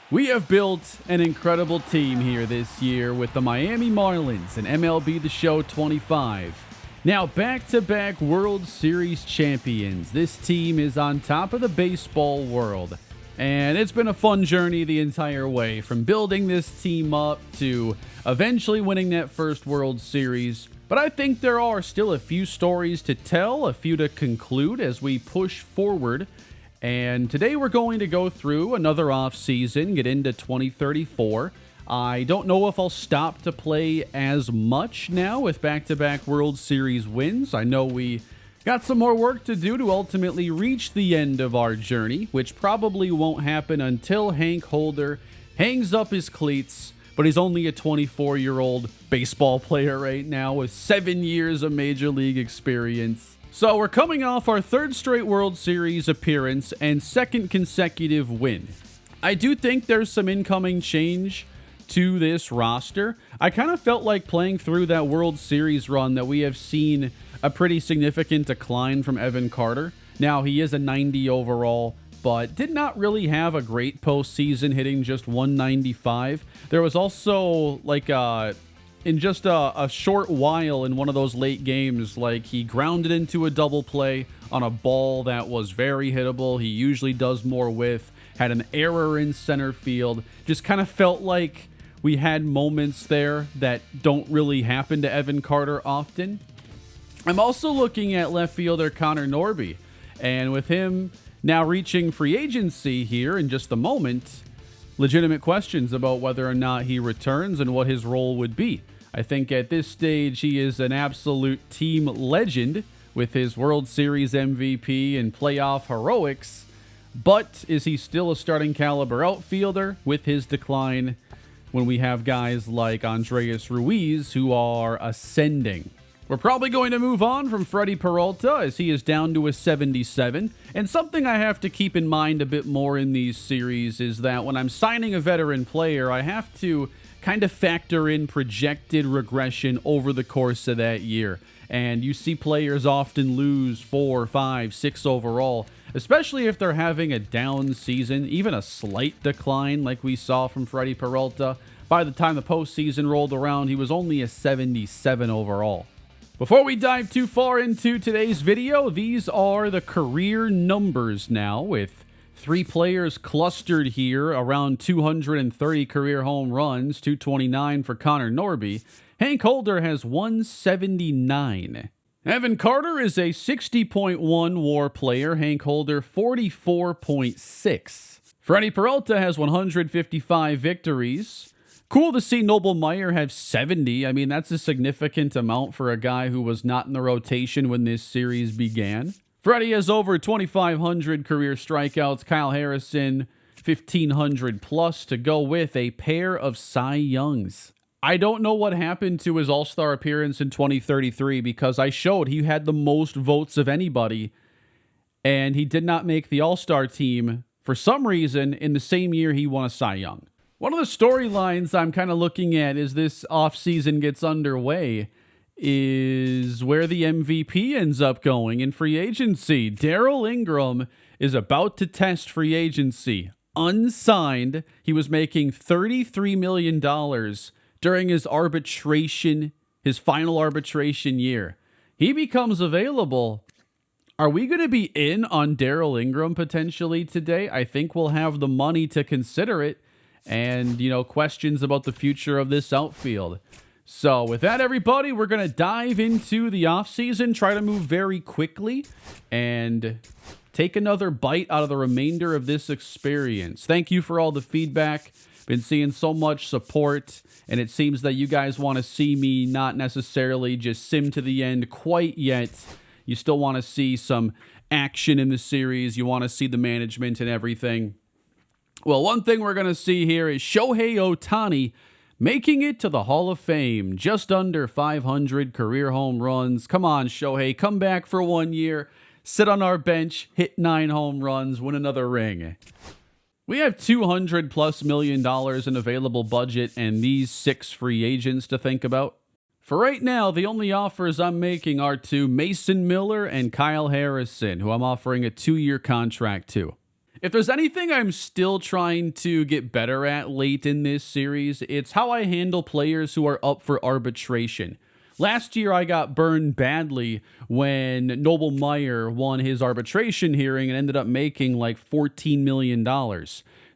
We have built an incredible team here this year with the Miami Marlins and MLB The Show 25. Now, back-to-back World Series champions. This team is on top of the baseball world. And it's been a fun journey the entire way, from building this team up to eventually winning that first World Series. But I think there are still a few stories to tell, a few to conclude as we push forward. And today we're going to go through another off season, get into 2034. I don't know if I'll stop to play as much now with back-to-back World Series wins. I know we got some more work to do to ultimately reach the end of our journey, which probably won't happen until Hank Holder hangs up his cleats. But he's only a 24-year-old baseball player right now with 7 years of Major League experience. So we're coming off our third straight World Series appearance and second consecutive win. I do think there's some incoming change to this roster. I kind of felt like playing through that World Series run that we have seen a pretty significant decline from Evan Carter. Now, he is a 90 overall, but did not really have a great postseason, hitting just 195. There was also in just a short while in one of those late games, he grounded into a double play on a ball that was very hittable. He usually does more with, had an error in center field. Just kind of felt like we had moments there that don't really happen to Evan Carter often. I'm also looking at left fielder Connor Norby, and with him now reaching free agency here in just a moment, legitimate questions about whether or not he returns and what his role would be. I think at this stage he is an absolute team legend with his World Series MVP and playoff heroics, but is he still a starting caliber outfielder with his decline when we have guys like Andreas Ruiz who are ascending? We're probably going to move on from Freddie Peralta as he is down to a 77. And something I have to keep in mind a bit more in these series is that when I'm signing a veteran player, I have to kind of factor in projected regression over the course of that year. And you see players often lose 4, 5, 6 overall, especially if they're having a down season, even a slight decline like we saw from Freddie Peralta. By the time the postseason rolled around, he was only a 77 overall. Before we dive too far into today's video, these are the career numbers now, with 3 players clustered here around 230 career home runs, 229 for Connor Norby. Hank Holder has 179. Evan Carter is a 60.1 WAR player. Hank Holder 44.6. Freddie Peralta has 155 victories. Cool to see Noble Meyer have 70. I mean, that's a significant amount for a guy who was not in the rotation when this series began. Freddie has over 2,500 career strikeouts. Kyle Harrison, 1,500 plus to go with a pair of Cy Youngs. I don't know what happened to his All-Star appearance in 2033 because I showed he had the most votes of anybody, and he did not make the All-Star team for some reason in the same year he won a Cy Young. One of the storylines I'm kind of looking at as this offseason gets underway is where the MVP ends up going in free agency. Darryl Ingram is about to test free agency. Unsigned, he was making $33 million during his final arbitration year. He becomes available. Are we going to be in on Darryl Ingram potentially today? I think we'll have the money to consider it. And, questions about the future of this outfield. So with that, everybody, we're going to dive into the offseason, try to move very quickly, and take another bite out of the remainder of this experience. Thank you for all the feedback. Been seeing so much support, and it seems that you guys want to see me not necessarily just sim to the end quite yet. You still want to see some action in the series. You want to see the management and everything. Well, one thing we're going to see here is Shohei Ohtani making it to the Hall of Fame. Just under 500 career home runs. Come on, Shohei. Come back for 1 year. Sit on our bench. Hit 9 home runs. Win another ring. We have $200+ million in available budget and these 6 free agents to think about. For right now, the only offers I'm making are to Mason Miller and Kyle Harrison, who I'm offering a 2-year contract to. If there's anything I'm still trying to get better at late in this series, it's how I handle players who are up for arbitration. Last year, I got burned badly when Noble Meyer won his arbitration hearing and ended up making like $14 million.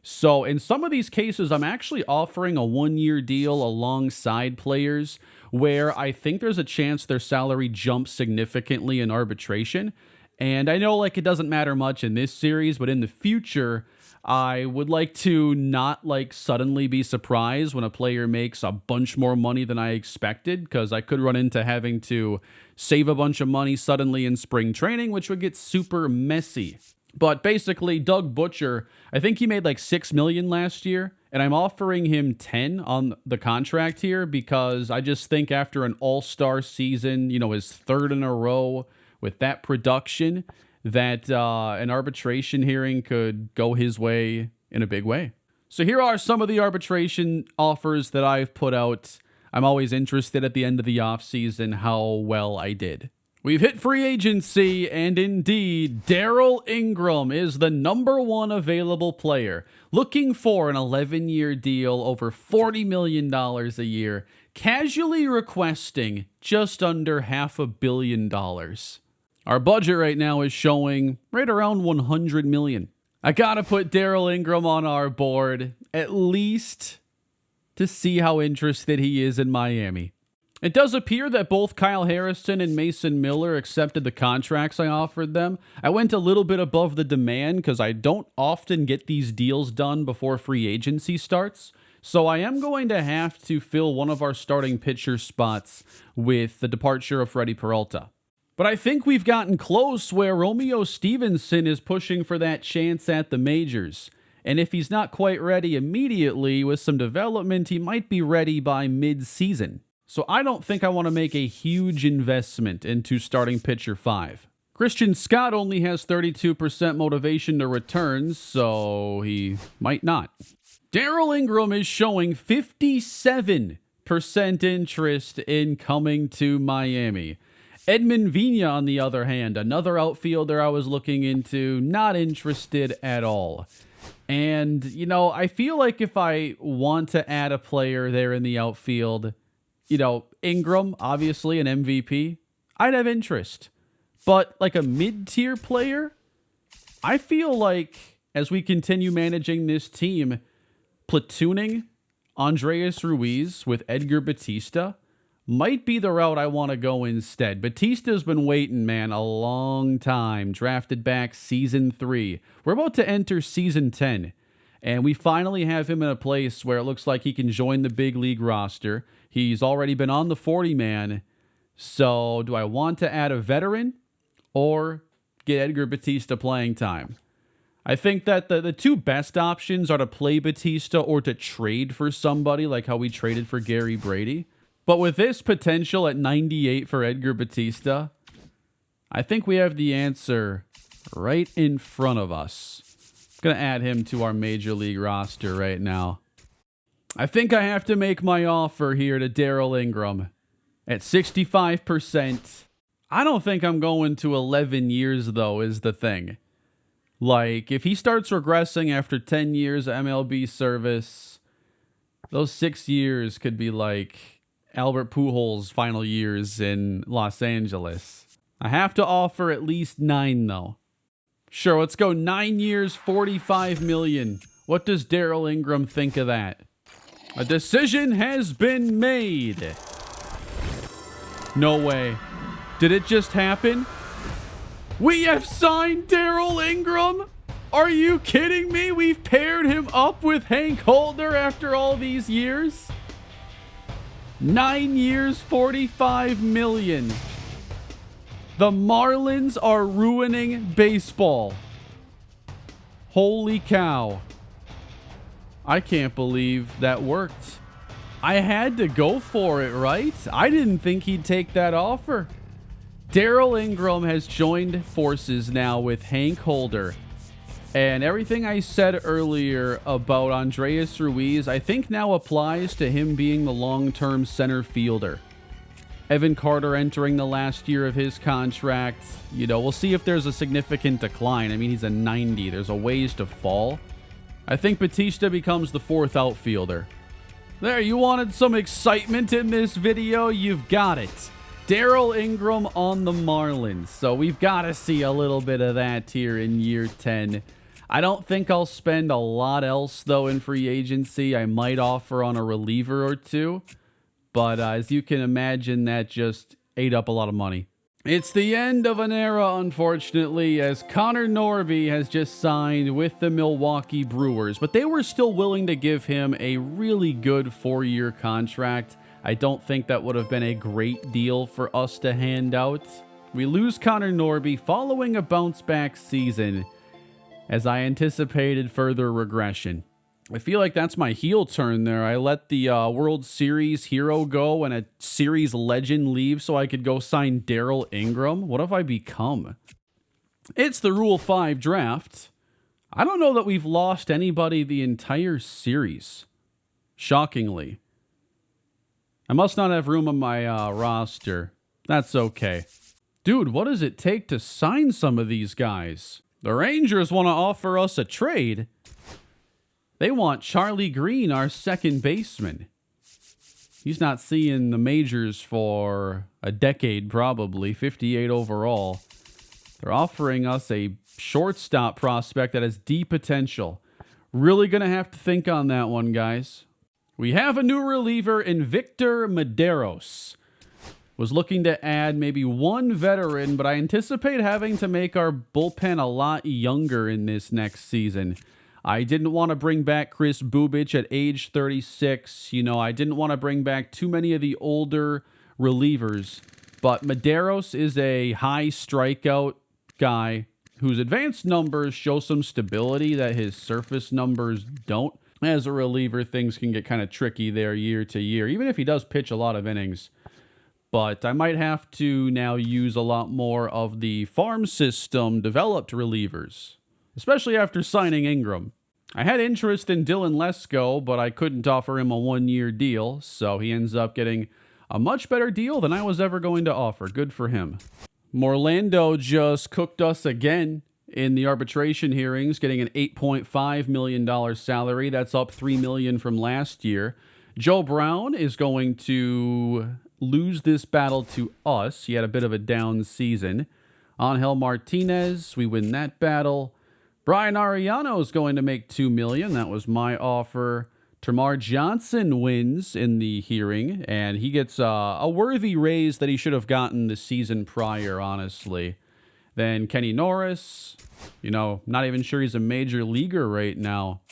So in some of these cases, I'm actually offering a 1-year deal alongside players where I think there's a chance their salary jumps significantly in arbitration. And I know like it doesn't matter much in this series, but in the future, I would like to not like suddenly be surprised when a player makes a bunch more money than I expected, because I could run into having to save a bunch of money suddenly in spring training, which would get super messy. But basically, Doug Butcher, I think he made like $6 million last year, and I'm offering him 10 on the contract here because I just think after an all-star season, you know, his third in a row with that production, that an arbitration hearing could go his way in a big way. So here are some of the arbitration offers that I've put out. I'm always interested at the end of the offseason how well I did. We've hit free agency, and indeed, Darrell Ingram is the #1 available player, looking for an 11-year deal over $40 million a year, casually requesting just under $500 million. Our budget right now is showing right around $100 million. I gotta put Darrell Ingram on our board, at least to see how interested he is in Miami. It does appear that both Kyle Harrison and Mason Miller accepted the contracts I offered them. I went a little bit above the demand because I don't often get these deals done before free agency starts. So I am going to have to fill one of our starting pitcher spots with the departure of Freddie Peralta. But I think we've gotten close where Romeo Stevenson is pushing for that chance at the majors. And if he's not quite ready immediately, with some development, he might be ready by mid-season. So I don't think I want to make a huge investment into starting pitcher 5. Christian Scott only has 32% motivation to return, so he might not. Darrell Ingram is showing 57% interest in coming to Miami. Edman Vina, on the other hand, another outfielder I was looking into, not interested at all. And, you know, I feel like if I want to add a player there in the outfield, you know, Ingram, obviously an MVP, I'd have interest. But like a mid-tier player, I feel like as we continue managing this team, platooning Andreas Ruiz with Edgar Batista might be the route I want to go instead. Batista's been waiting, man, a long time. Drafted back season 3. We're about to enter season 10. And we finally have him in a place where it looks like he can join the big league roster. He's already been on the 40-man. So do I want to add a veteran or get Edgar Batista playing time? I think that the two best options are to play Batista or to trade for somebody like how we traded for Gary Brady. But with this potential at 98 for Edgar Batista, I think we have the answer right in front of us. I'm going to add him to our major league roster right now. I think I have to make my offer here to Darrell Ingram at 65%. I don't think I'm going to 11 years, though, is the thing. Like, if he starts regressing after 10 years of MLB service, those 6 years could be like Albert Pujols' final years in Los Angeles. I have to offer at least 9, though. Sure, let's go 9 years, $45 million. What does Darrell Ingram think of that? A decision has been made. No way. Did it just happen? We have signed Darrell Ingram? Are you kidding me? We've paired him up with Hank Holder after all these years? 9 years, $45 million. The Marlins are ruining baseball. Holy cow. I can't believe that worked. I had to go for it, right? I didn't think he'd take that offer. Darrell Ingram has joined forces now with Hank Holder. And everything I said earlier about Andreas Ruiz, I think now applies to him being the long-term center fielder. Evan Carter entering the last year of his contract. You know, we'll see if there's a significant decline. I mean, he's a 90. There's a ways to fall. I think Batista becomes the 4th outfielder. There, you wanted some excitement in this video? You've got it. Darrell Ingram on the Marlins. So we've got to see a little bit of that here in year 10. I don't think I'll spend a lot else, though, in free agency. I might offer on a reliever or two. But as you can imagine, that just ate up a lot of money. It's the end of an era, unfortunately, as Connor Norby has just signed with the Milwaukee Brewers. But they were still willing to give him a really good 4-year contract. I don't think that would have been a great deal for us to hand out. We lose Connor Norby following a bounce-back season, as I anticipated further regression. I feel like that's my heel turn there. I let the World Series hero go and a series legend leave so I could go sign Darrell Ingram. What have I become? It's the Rule 5 draft. I don't know that we've lost anybody the entire series. Shockingly. I must not have room on my roster. That's okay. Dude, what does it take to sign some of these guys? The Rangers want to offer us a trade. They want Charlie Green, our second baseman. He's not seeing the majors for a decade, probably. 58 overall. They're offering us a shortstop prospect that has deep potential. Really going to have to think on that one, guys. We have a new reliever in Victor Medeiros. Was looking to add maybe one veteran, but I anticipate having to make our bullpen a lot younger in this next season. I didn't want to bring back Chris Bubich at age 36. You know, I didn't want to bring back too many of the older relievers. But Medeiros is a high strikeout guy whose advanced numbers show some stability that his surface numbers don't. As a reliever, things can get kind of tricky there year to year, even if he does pitch a lot of innings. But I might have to now use a lot more of the farm system developed relievers, especially after signing Ingram. I had interest in Dylan Lesko, but I couldn't offer him a 1-year deal, so he ends up getting a much better deal than I was ever going to offer. Good for him. Morlando just cooked us again in the arbitration hearings, getting an $8.5 million salary. That's up $3 million from last year. Joe Brown is going to lose this battle to us. He had a bit of a down season. Angel Martinez, we win that battle. Brian Ariano is going to make $2 million. That was my offer. Termarr Johnson wins in the hearing, and he gets a worthy raise that he should have gotten the season prior, honestly. Then Kenny Norris, you know, not even sure he's a major leaguer right now.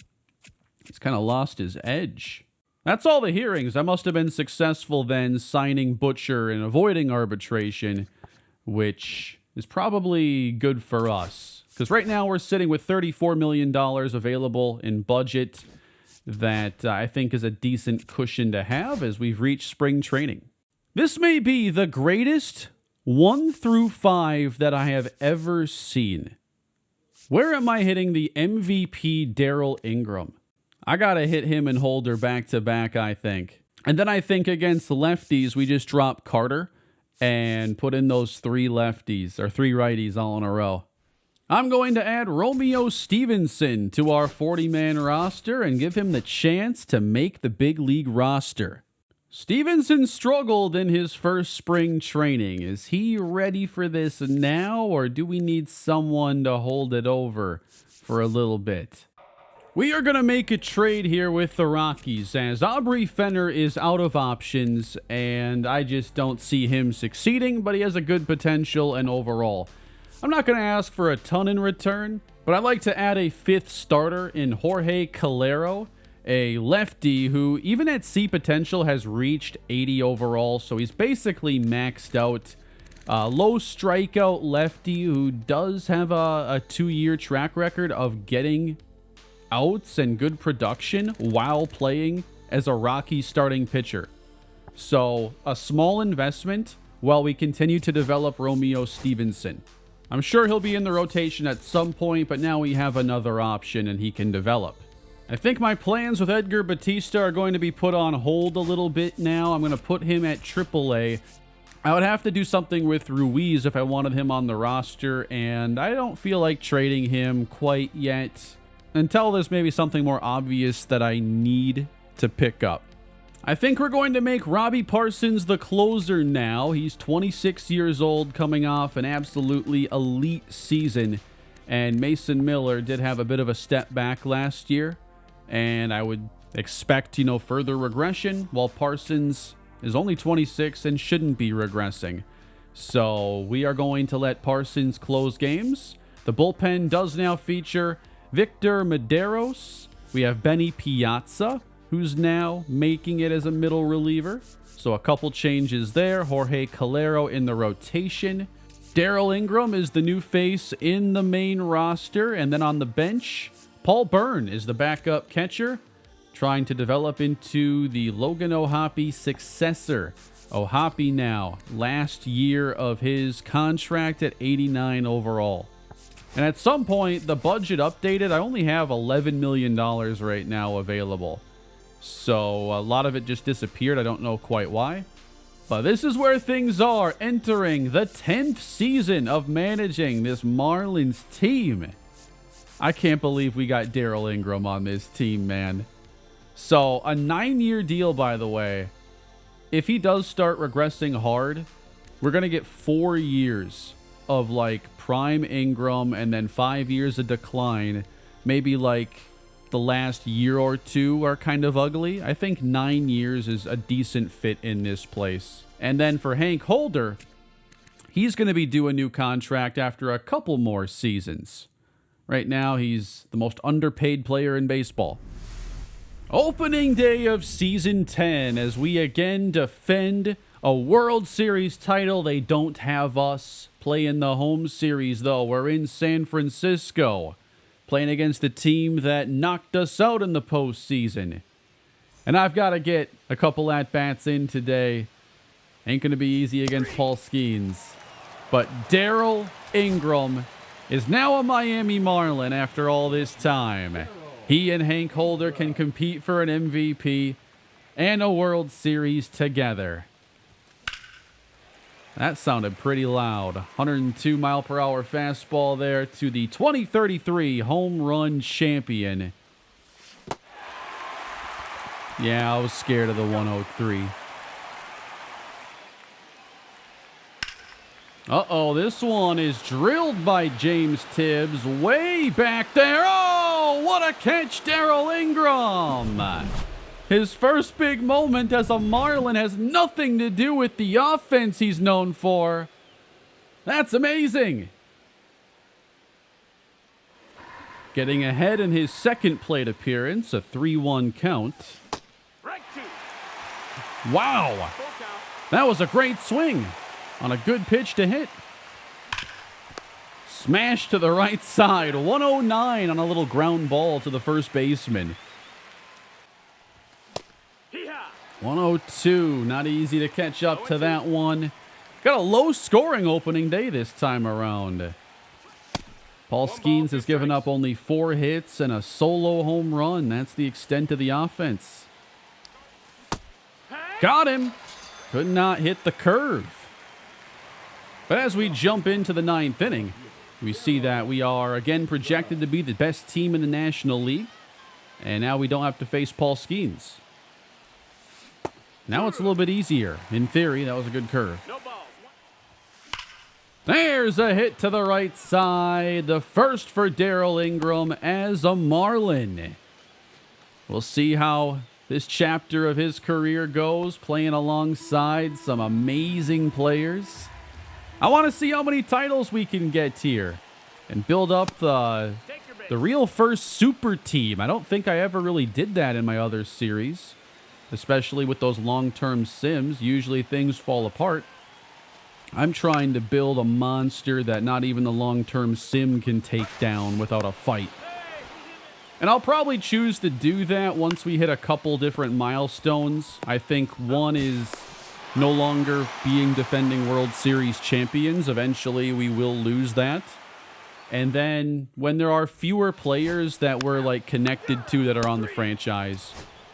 He's kind of lost his edge. That's all the hearings. I must have been successful then signing Butcher and avoiding arbitration, which is probably good for us. Because right now we're sitting with $34 million available in budget that I think is a decent cushion to have as we've reached spring training. This may be the greatest 1 through 5 that I have ever seen. Where am I hitting the MVP Darrell Ingram? I got to hit him and Holder back-to-back, I think. And then I think against the lefties, we just drop Carter and put in those 3 lefties, or 3 righties all in a row. I'm going to add Romeo Stevenson to our 40-man roster and give him the chance to make the big league roster. Stevenson struggled in his first spring training. Is he ready for this now, or do we need someone to hold it over for a little bit? We are going to make a trade here with the Rockies, as Aubrey Fenner is out of options, and I just don't see him succeeding, but he has a good potential and overall. I'm not going to ask for a ton in return, but I'd like to add a 5th starter in Jorge Calero, a lefty who, even at C potential, has reached 80 overall, so he's basically maxed out. Low strikeout lefty who does have a 2-year track record of getting outs and good production while playing as a Rocky starting pitcher. So, a small investment while we continue to develop Romeo Stevenson. I'm sure he'll be in the rotation at some point, but now we have another option and he can develop. I think my plans with Edgar Batista are going to be put on hold a little bit now. I'm going to put him at AAA. I would have to do something with Ruiz if I wanted him on the roster, and I don't feel like trading him quite yet until there's maybe something more obvious that I need to pick up. I think we're going to make Robbie Parsons the closer now. He's 26 years old, coming off an absolutely elite season, and Mason Miller did have a bit of a step back last year, and I would expect, further regression, while Parsons is only 26 and shouldn't be regressing. So we are going to let Parsons close games. The bullpen does now feature Victor Medeiros. We have Benny Piazza, who's now making it as a middle reliever. So a couple changes there. Jorge Calero in the rotation. Darrell Ingram is the new face in the main roster. And then on the bench, Paul Byrne is the backup catcher, trying to develop into the Logan O'Hoppe successor. O'Hoppe now, last year of his contract at 89 overall. And at some point, the budget updated. I only have $11 million right now available. So a lot of it just disappeared. I don't know quite why. But this is where things are entering the 10th season of managing this Marlins team. I can't believe we got Darrell Ingram on this team, man. So, a 9-year deal, by the way. If he does start regressing hard, we're going to get 4 years of, prime Ingram and then 5 years of decline. Maybe, the last year or two are kind of ugly. I think 9 years is a decent fit in this place. And then for Hank Holder, he's going to be due a new contract after a couple more seasons. Right now, he's the most underpaid player in baseball. Opening day of Season 10 as we again defend a World Series title. They don't have us playing the home series, though. We're in San Francisco, playing against the team that knocked us out in the postseason. And I've got to get a couple at-bats in today. Ain't going to be easy against Paul Skeens. But Darrell Ingram is now a Miami Marlin after all this time. He and Hank Holder can compete for an MVP and a World Series together. That sounded pretty loud. 102 mile per hour fastball there to the 2033 home run champion. Yeah, I was scared of the 103. Uh-oh, this one is drilled by James Tibbs way back there. Oh, what a catch, Darrell Ingram. His first big moment as a Marlin has nothing to do with the offense he's known for. That's amazing. Getting ahead in his second plate appearance, a 3-1 count. Wow, that was a great swing on a good pitch to hit. Smash to the right side. 109 on a little ground ball to the first baseman. 102. Not easy to catch up to that one. Got a low scoring opening day this time around. Paul Skeens has given up only 4 hits and a solo home run. That's the extent of the offense. Got him. Could not hit the curve. But as we jump into the 9th inning, we see that we are again projected to be the best team in the National League. And now we don't have to face Paul Skeens. Now it's a little bit easier. In theory, that was a good curve. There's a hit to the right side. The first for Darrell Ingram as a Marlin. We'll see how this chapter of his career goes, playing alongside some amazing players. I want to see how many titles we can get here and build up the real first super team. I don't think I ever really did that in my other series, especially with those long-term sims. Usually things fall apart. I'm trying to build a monster that not even the long-term sim can take down without a fight. And I'll probably choose to do that once we hit a couple different milestones. I think one is no longer being defending World Series champions. Eventually, we will lose that. And then when there are fewer players that we're connected to that are on the franchise,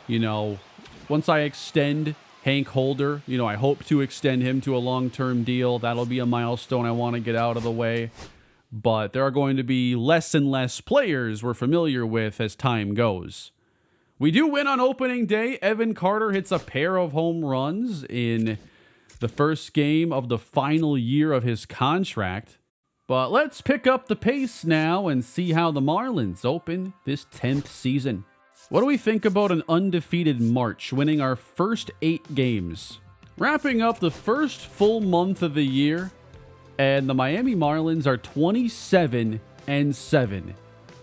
once I extend Hank Holder, you know, I hope to extend him to a long-term deal. That'll be a milestone I want to get out of the way. But there are going to be less and less players we're familiar with as time goes. We do win on opening day. Evan Carter hits a pair of home runs in the first game of the final year of his contract. But let's pick up the pace now and see how the Marlins open this 10th season. What do we think about an undefeated March, winning our first 8 games? Wrapping up the first full month of the year, and the Miami Marlins are 27-7.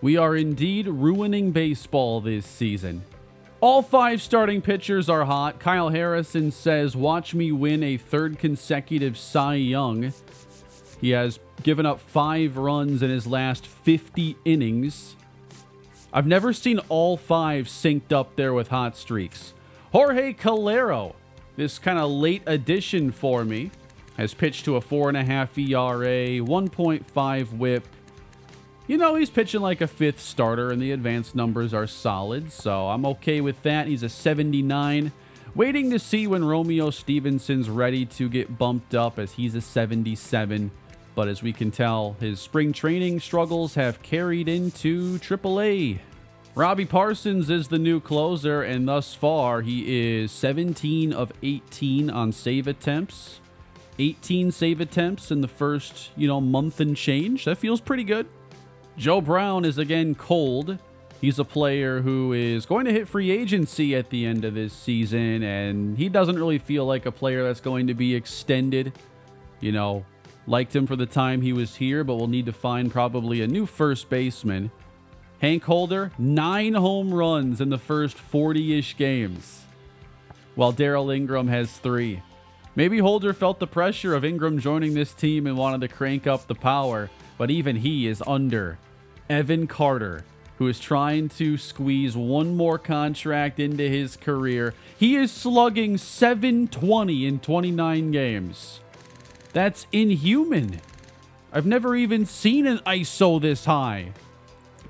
We are indeed ruining baseball this season. All 5 starting pitchers are hot. Kyle Harrison says, "Watch me win a 3rd consecutive Cy Young." He has given up 5 runs in his last 50 innings. I've never seen all 5 synced up there with hot streaks. Jorge Calero, this kind of late addition for me, has pitched to a 4.5 ERA, 1.5 whip. You know, he's pitching like a 5th starter, and the advanced numbers are solid, so I'm okay with that. He's a 79. Waiting to see when Romeo Stevenson's ready to get bumped up, as he's a 77. But as we can tell, his spring training struggles have carried into AAA. Robbie Parsons is the new closer, and thus far, he is 17 of 18 on save attempts. 18 save attempts in the first, month and change. That feels pretty good. Joe Brown is again cold. He's a player who is going to hit free agency at the end of this season, and he doesn't really feel like a player that's going to be extended. Liked him for the time he was here, but we'll need to find probably a new first baseman. Hank Holder, 9 home runs in the first 40-ish games, while Darryl Ingram has 3. Maybe Holder felt the pressure of Ingram joining this team and wanted to crank up the power, but even he is under. Evan Carter, who is trying to squeeze one more contract into his career. He is slugging .720 in 29 games. That's inhuman. I've never even seen an ISO this high.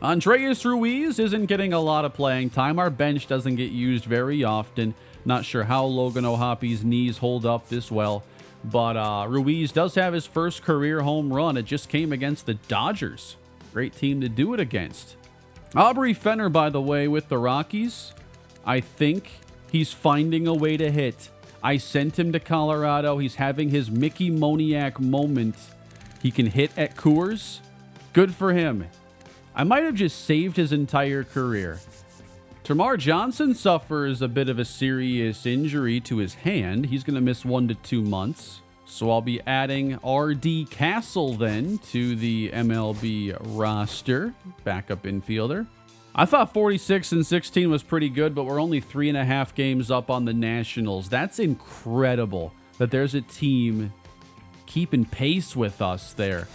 Andreas Ruiz isn't getting a lot of playing time. Our bench doesn't get used very often. Not sure how Logan O'Hoppy's knees hold up this well. But Ruiz does have his first career home run. It just came against the Dodgers. Great team to do it against. Aubrey Fenner, by the way, with the Rockies. I think he's finding a way to hit. I sent him to Colorado. He's having his Mickey Moniak moment. He can hit at Coors. Good for him. I might have just saved his entire career. Termarr Johnson suffers a bit of a serious injury to his hand. He's going to miss 1 to 2 months. So I'll be adding R.D. Castle then to the MLB roster. Backup infielder. I thought 46-16 was pretty good, but we're only 3.5 games up on the Nationals. That's incredible that there's a team keeping pace with us there.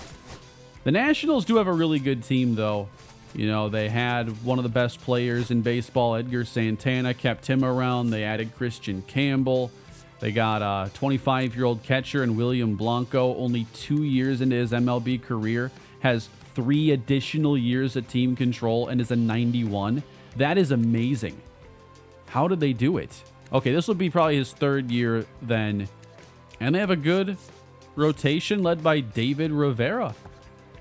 The Nationals do have a really good team, though. They had one of the best players in baseball, Edgar Santana, kept him around. They added Christian Campbell. They got a 25-year-old catcher in William Blanco, only 2 years into his MLB career, has 3 additional years of team control and is a 91. That is amazing. How did they do it? Okay, this will be probably his 3rd year then. And they have a good rotation led by David Rivera.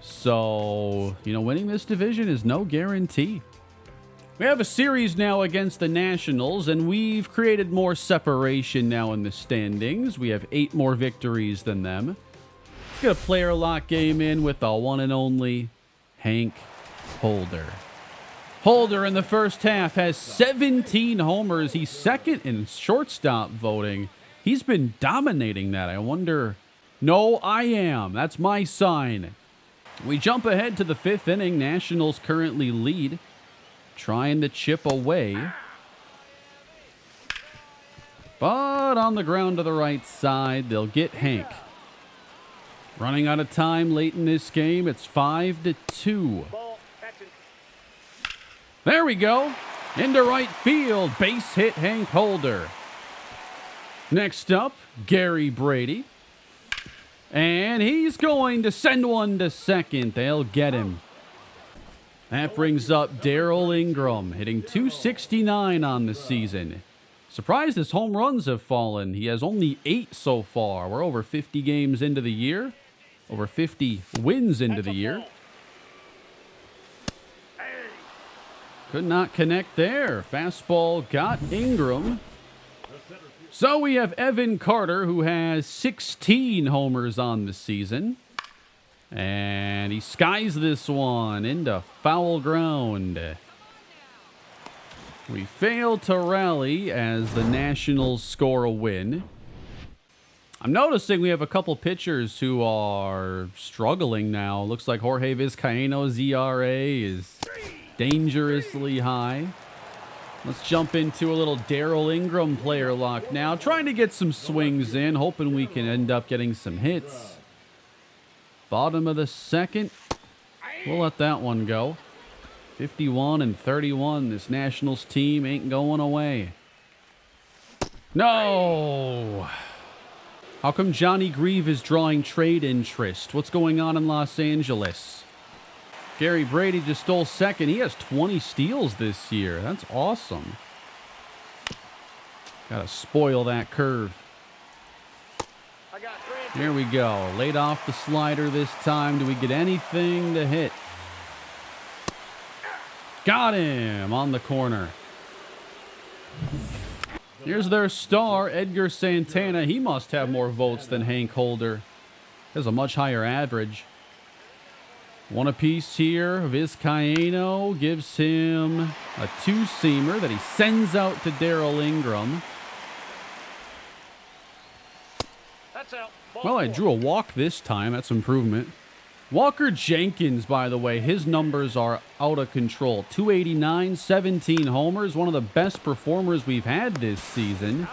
So, winning this division is no guarantee. We have a series now against the Nationals, and we've created more separation now in the standings. We have 8 more victories than them. Let's get a player lock game in with the one and only Hank Holder. Holder in the first half has 17 homers. He's 2nd in shortstop voting. He's been dominating that. I wonder... No, I am. That's my sign. We jump ahead to the 5th inning. Nationals currently lead. Trying to chip away. But on the ground to the right side, they'll get Hank. Running out of time late in this game. It's 5-2. There we go. Into right field. Base hit Hank Holder. Next up, Gary Brady. And he's going to send one to second. They'll get him. That brings up Darryl Ingram, hitting .269 on the season. Surprised his home runs have fallen. He has only 8 so far. We're over 50 games into the year. Over 50 wins into the year. Could not connect there. Fastball got Ingram. So we have Evan Carter, who has 16 homers on the season. And he skies this one into foul ground. We fail to rally as the Nationals score a win. I'm noticing we have a couple pitchers who are struggling now. Looks like Jorge Vizcaíno's ERA is dangerously high. Let's jump into a little Darryl Ingram player lock now. Trying to get some swings in, hoping we can end up getting some hits. Bottom of the second. We'll let that one go. 51 and 31. This Nationals team ain't going away. No! How come Johnny Grieve is drawing trade interest? What's going on in Los Angeles? Gary Brady just stole second. He has 20 steals this year. That's awesome. Gotta spoil that curve. Here we go. Laid off the slider this time. Do we get anything to hit? Got him on the corner. Here's their star, Edgar Santana. He must have more votes than Hank Holder. He has a much higher average. One apiece here. Vizcaíno gives him a two-seamer that he sends out to Darryl Ingram. That's out. Well, I drew a walk this time. That's improvement. Walker Jenkins, by the way, his numbers are out of control. 289, 17 homers, one of the best performers we've had this season.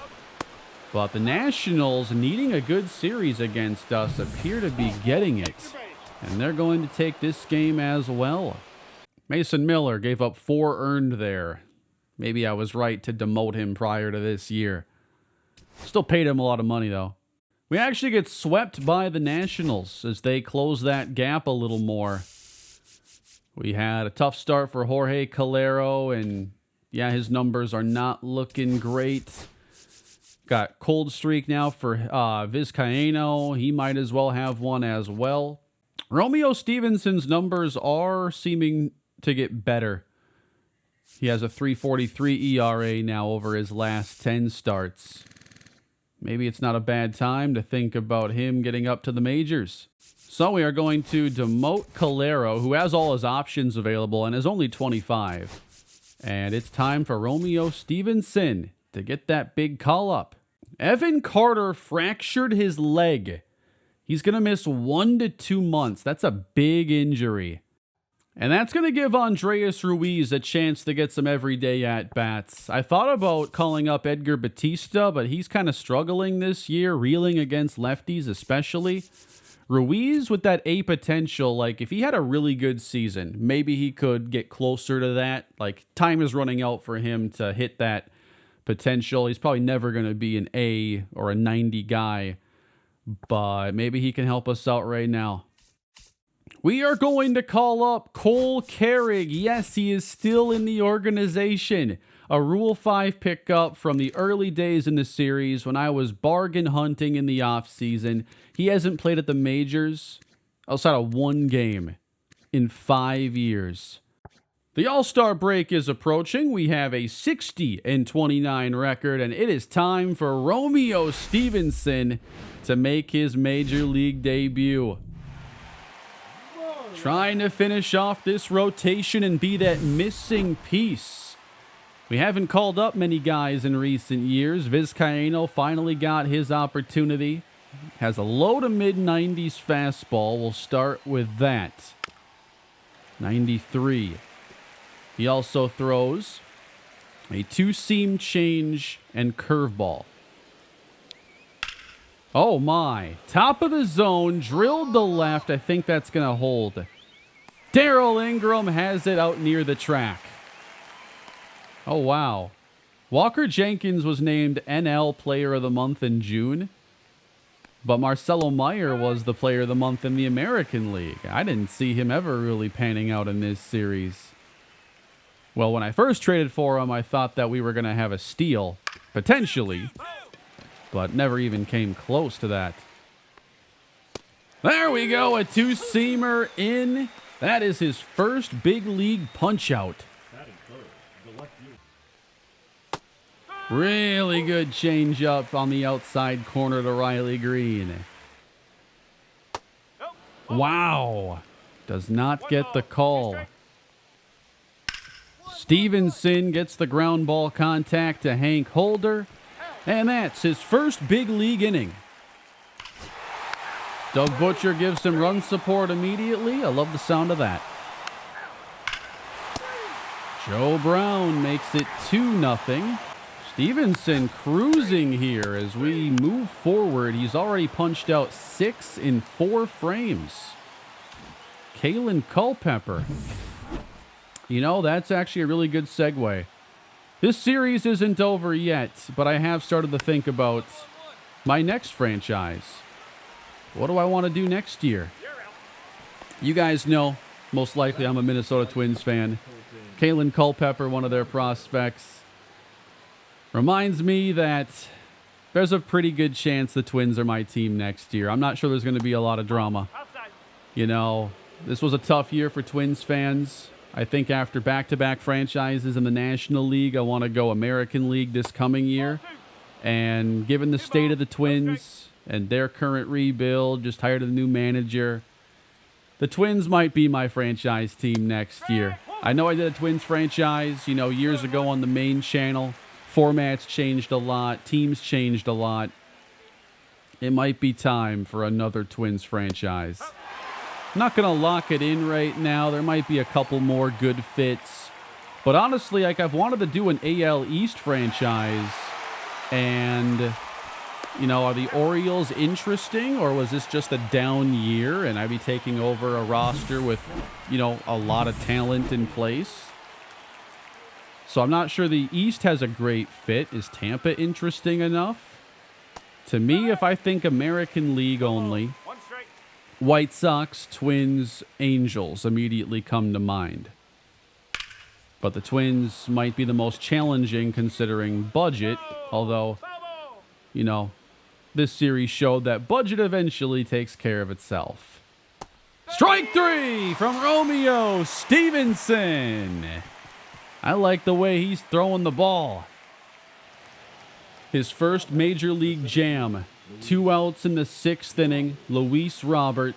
But the Nationals, needing a good series against us, appear to be getting it. And they're going to take this game as well. Mason Miller gave up 4 earned there. Maybe I was right to demote him prior to this year. Still paid him a lot of money, though. We actually get swept by the Nationals as they close that gap a little more. We had a tough start for Jorge Calero, and yeah, his numbers are not looking great. Got cold streak now for Vizcaíno. He might as well have one as well. Romeo Stevenson's numbers are seeming to get better. He has a 3.43 ERA now over his last 10 starts. Maybe it's not a bad time to think about him getting up to the majors. So we are going to demote Calero, who has all his options available and is only 25. And it's time for Romeo Stevenson to get that big call up. Evan Carter fractured his leg. He's going to miss 1 to 2 months. That's a big injury. And that's going to give Andreas Ruiz a chance to get some everyday at-bats. I thought about calling up Edgar Batista, but he's kind of struggling this year, reeling against lefties especially. Ruiz with that A potential, like if he had a really good season, maybe he could get closer to that. Like time is running out for him to hit that potential. He's probably never going to be an A or a 90 guy, but maybe he can help us out right now. We are going to call up Cole Carrig. Yes, he is still in the organization. A Rule 5 pickup from the early days in the series when I was bargain hunting in the offseason. He hasn't played at the majors outside of 1 game in 5 years. The All-Star break is approaching. We have a 60-29 record, and it is time for Romeo Stevenson to make his major league debut. Trying to finish off this rotation and be that missing piece. We haven't called up many guys in recent years. Vizcaíno finally got his opportunity. Has a low to mid-90s fastball. We'll start with that. 93. He also throws a 2-seam change and curveball. Oh my. Top of the zone, drilled to left. I think that's going to hold. Darryl Ingram has it out near the track. Oh, wow. Walker Jenkins was named NL Player of the Month in June. But Marcelo Meyer was the Player of the Month in the American League. I didn't see him ever really panning out in this series. Well, when I first traded for him, I thought that we were going to have a steal. potentially, but never even came close to that. There we go, a two-seamer in. That is his first big league punch-out. Really good change-up on the outside corner to Riley Green. Wow. Does not get the call. Stevenson gets the ground ball contact to Hank Holder, and that's his first big league inning. Doug Butcher gives him run support immediately. I love the sound of that. Joe Brown makes it 2-0. Stevenson cruising here as we move forward. He's already punched out 6 in 4 frames. Kalen Culpepper. You know, that's actually a really good segue. This series isn't over yet, but I have started to think about my next franchise. What do I want to do next year? You guys know, most likely I'm a Minnesota Twins fan. Kalen Culpepper, one of their prospects, reminds me that there's a pretty good chance the Twins are my team next year. I'm not sure there's going to be a lot of drama. You know, this was a tough year for Twins fans. I think after back-to-back franchises in the National League, I want to go American League this coming year. And given the state of the Twins and their current rebuild, just hired a new manager, the Twins might be my franchise team next year. I know I did a Twins franchise, you know, years ago on the main channel. Formats changed a lot. Teams changed a lot. It might be time for another Twins franchise. I'm not going to lock it in right now. There might be a couple more good fits. But honestly, like, I've wanted to do an AL East franchise. And, you know, are the Orioles interesting? Or was this just a down year and I'd be taking over a roster with, you know, a lot of talent in place? So I'm not sure the East has a great fit. Is Tampa interesting enough? To me, if I think American League only, White Sox, Twins, Angels immediately come to mind. But the Twins might be the most challenging considering budget, although, you know, this series showed that budget eventually takes care of itself. Strike 3 from Romeo Stevenson. I like the way he's throwing the ball. His first major league jam. 2 outs in the 6th inning. Luis Robert.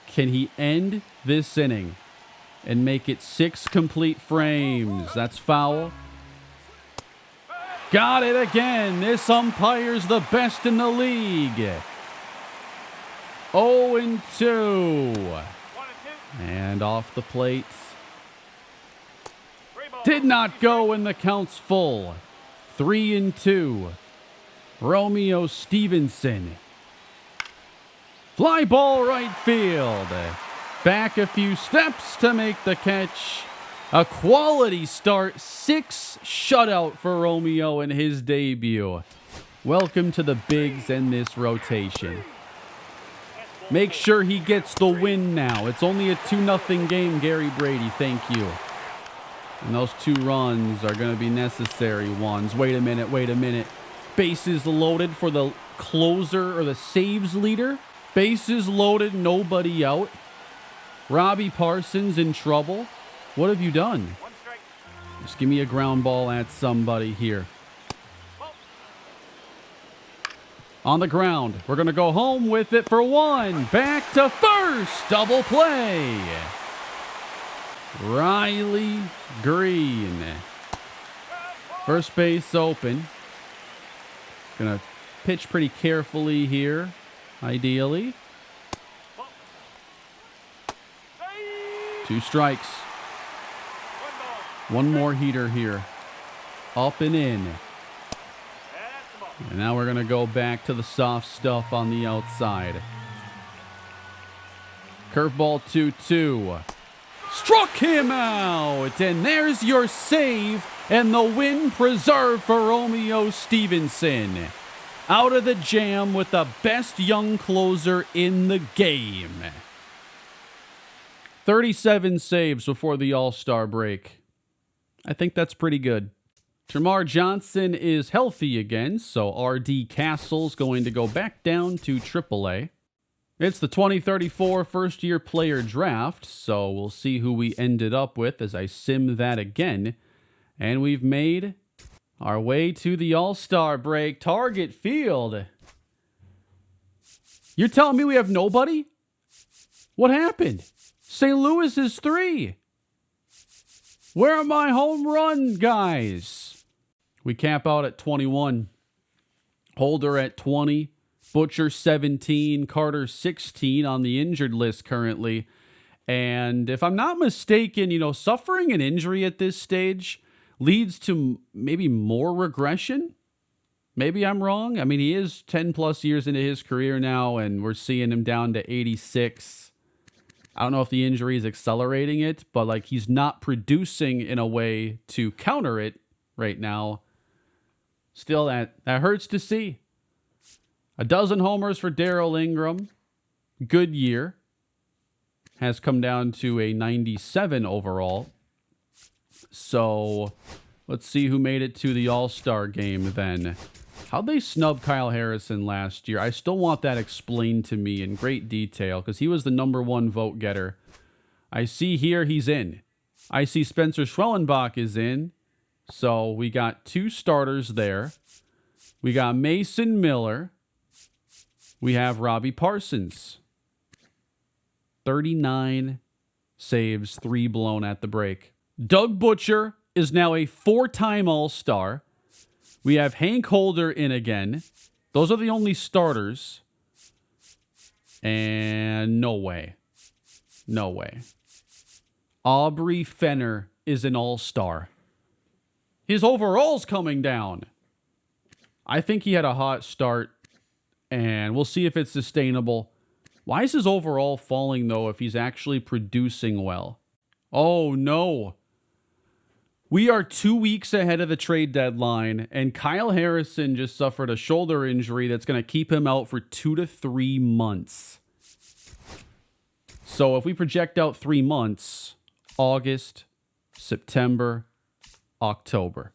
Can he end this inning and make it 6 complete frames? That's foul. Got it again. This umpire's the best in the league. 0-2. And off the plate. Did not go, and the count's full. 3-2. Romeo Stevenson. Fly ball right field. Back a few steps to make the catch. A quality start. 6 shutout for Romeo in his debut. Welcome to the bigs and this rotation. Make sure he gets the win now. It's only a 2-0 game, Gary Brady. Thank you. And those 2 runs are going to be necessary ones. Wait a minute. Bases loaded for the closer or the saves leader. Bases loaded, nobody out. Robbie Parsons in trouble. What have you done? Just give me a ground ball at somebody here. On the ground. We're going to go home with it for 1. Back to first. Double play. Riley Green. First base open. Gonna pitch pretty carefully here, ideally. 2 strikes. 1 more heater here. Up and in. And now we're gonna go back to the soft stuff on the outside. Curveball 2-2. Struck him out, and there's your save, and the win preserved for Romeo Stevenson. Out of the jam with the best young closer in the game. 37 saves before the All-Star break. I think that's pretty good. Tramar Johnson is healthy again, so R.D. Castle's going to go back down to AAA. It's the 2034 first-year player draft, so we'll see who we ended up with as I sim that again. And we've made our way to the All-Star break. Target field. You're telling me we have nobody? What happened? St. Louis is 3. Where are my home run guys? We cap out at 21. Holder at 20. Butcher 17. Carter 16 on the injured list currently. And if I'm not mistaken, suffering an injury at this stage leads to maybe more regression. Maybe I'm wrong. I mean, he is 10 plus years into his career now, and we're seeing him down to 86. I don't know if the injury is accelerating it, but he's not producing in a way to counter it right now. Still, that hurts to see. 12 homers for Darryl Ingram. Good year. Has come down to a 97 overall. So, let's see who made it to the All-Star game then. How'd they snub Kyle Harrison last year? I still want that explained to me in great detail because he was the #1 vote getter. I see here he's in. I see Spencer Schwellenbach is in. So we got 2 starters there. We got Mason Miller. We have Robbie Parsons. 39 saves, 3 blown at the break. Doug Butcher is now a 4-time All-Star. We have Hank Holder in again. Those are the only starters. And no way. No way. Aubrey Fenner is an all-star. His overall's coming down. I think he had a hot start, and we'll see if it's sustainable. Why is his overall falling, though, if he's actually producing well? Oh, no. We are 2 weeks ahead of the trade deadline, and Kyle Harrison just suffered a shoulder injury that's going to keep him out for 2 to 3 months. So if we project out 3 months, August, September, October,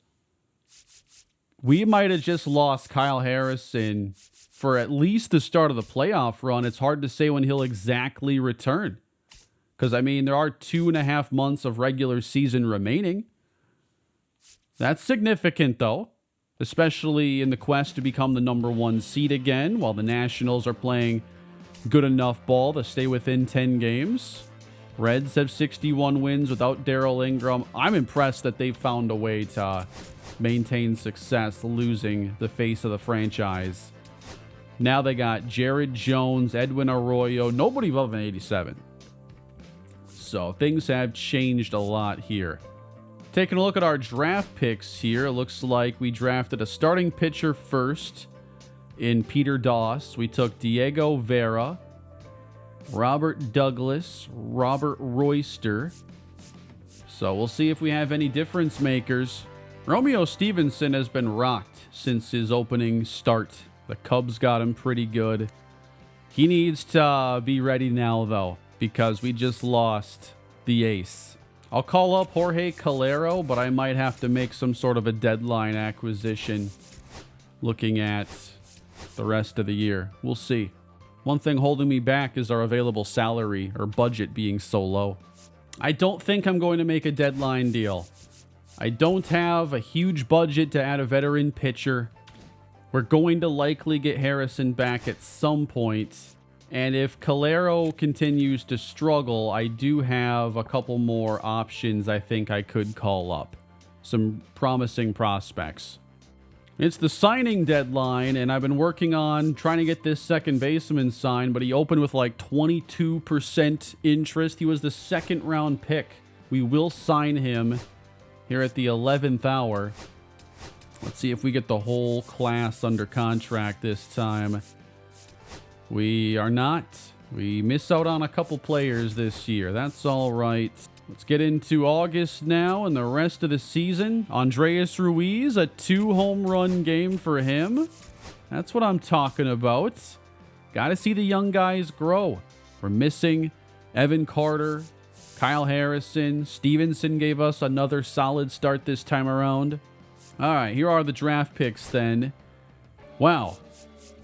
we might have just lost Kyle Harrison for at least the start of the playoff run. It's hard to say when he'll exactly return. Because, there are 2.5 months of regular season remaining. That's significant, though, especially in the quest to become the #1 seed again, while the Nationals are playing good enough ball to stay within 10 games. Reds have 61 wins without Darryl Ingram. I'm impressed that they've found a way to maintain success, losing the face of the franchise. Now they got Jared Jones, Edwin Arroyo, nobody above an 87. So things have changed a lot here. Taking a look at our draft picks here, it looks like we drafted a starting pitcher first in Peter Doss. We took Diego Vera, Robert Douglas, Robert Royster. So we'll see if we have any difference makers. Romeo Stevenson has been rocked since his opening start. The Cubs got him pretty good. He needs to be ready now, though, because we just lost the ace. I'll call up Jorge Calero, but I might have to make some sort of a deadline acquisition looking at the rest of the year. We'll see. One thing holding me back is our available salary or budget being so low. I don't think I'm going to make a deadline deal. I don't have a huge budget to add a veteran pitcher. We're going to likely get Harrison back at some point. And if Calero continues to struggle, I do have a couple more options I think I could call up. Some promising prospects. It's the signing deadline, and I've been working on trying to get this second baseman signed, but he opened with 22% interest. He was the second round pick. We will sign him here at the 11th hour. Let's see if we get the whole class under contract this time. We are not. We miss out on a couple players this year. That's all right. Let's get into August now and the rest of the season. Andreas Ruiz, a 2-home run game for him. That's what I'm talking about. Got to see the young guys grow. We're missing Evan Carter, Kyle Harrison. Stevenson gave us another solid start this time around. All right, here are the draft picks then. Wow,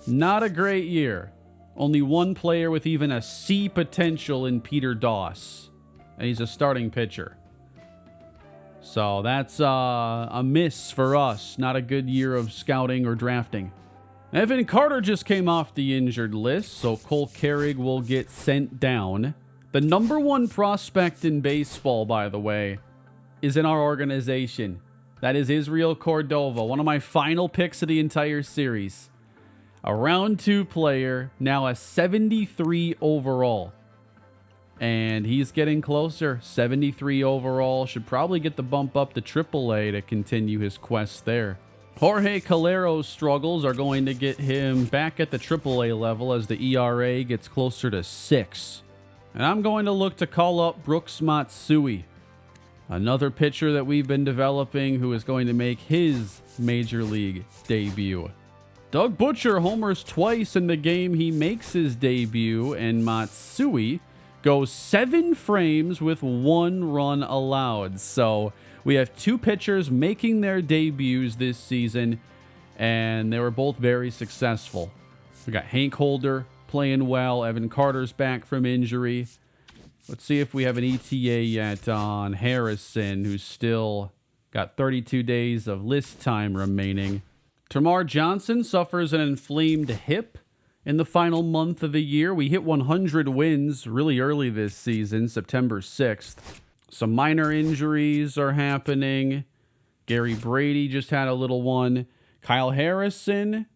not a great year. Only one player with even a C potential in Peter Doss, and he's a starting pitcher. So that's a miss for us. Not a good year of scouting or drafting. Evan Carter just came off the injured list, so Cole Carrig will get sent down. The number one prospect in baseball, by the way, is in our organization. That is Israel Cordova, one of my final picks of the entire series. A round 2 player, now a 73 overall. And he's getting closer. 73 overall. Should probably get the bump up to AAA to continue his quest there. Jorge Calero's struggles are going to get him back at the AAA level as the ERA gets closer to 6. And I'm going to look to call up Brooks Matsui, another pitcher that we've been developing who is going to make his major league debut. Doug Butcher homers twice in the game he makes his debut, and Matsui goes 7 frames with 1 run allowed. So we have 2 pitchers making their debuts this season, and they were both very successful. We got Hank Holder playing well. Evan Carter's back from injury. Let's see if we have an ETA yet on Harrison, who's still got 32 days of list time remaining. Tamar Johnson suffers an inflamed hip in the final month of the year. We hit 100 wins really early this season, September 6th. Some minor injuries are happening. Gary Brady just had a little one. Kyle Harrison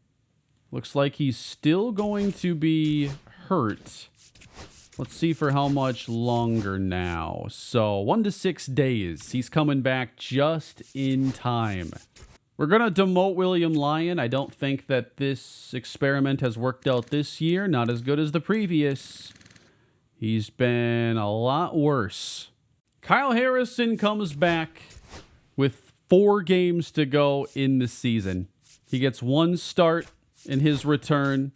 looks like he's still going to be hurt. Let's see for how much longer now. So 1 to 6 days. He's coming back just in time. We're going to demote William Lyon. I don't think that this experiment has worked out this year. Not as good as the previous. He's been a lot worse. Kyle Harrison comes back with 4 games to go in the season. He gets 1 start in his return.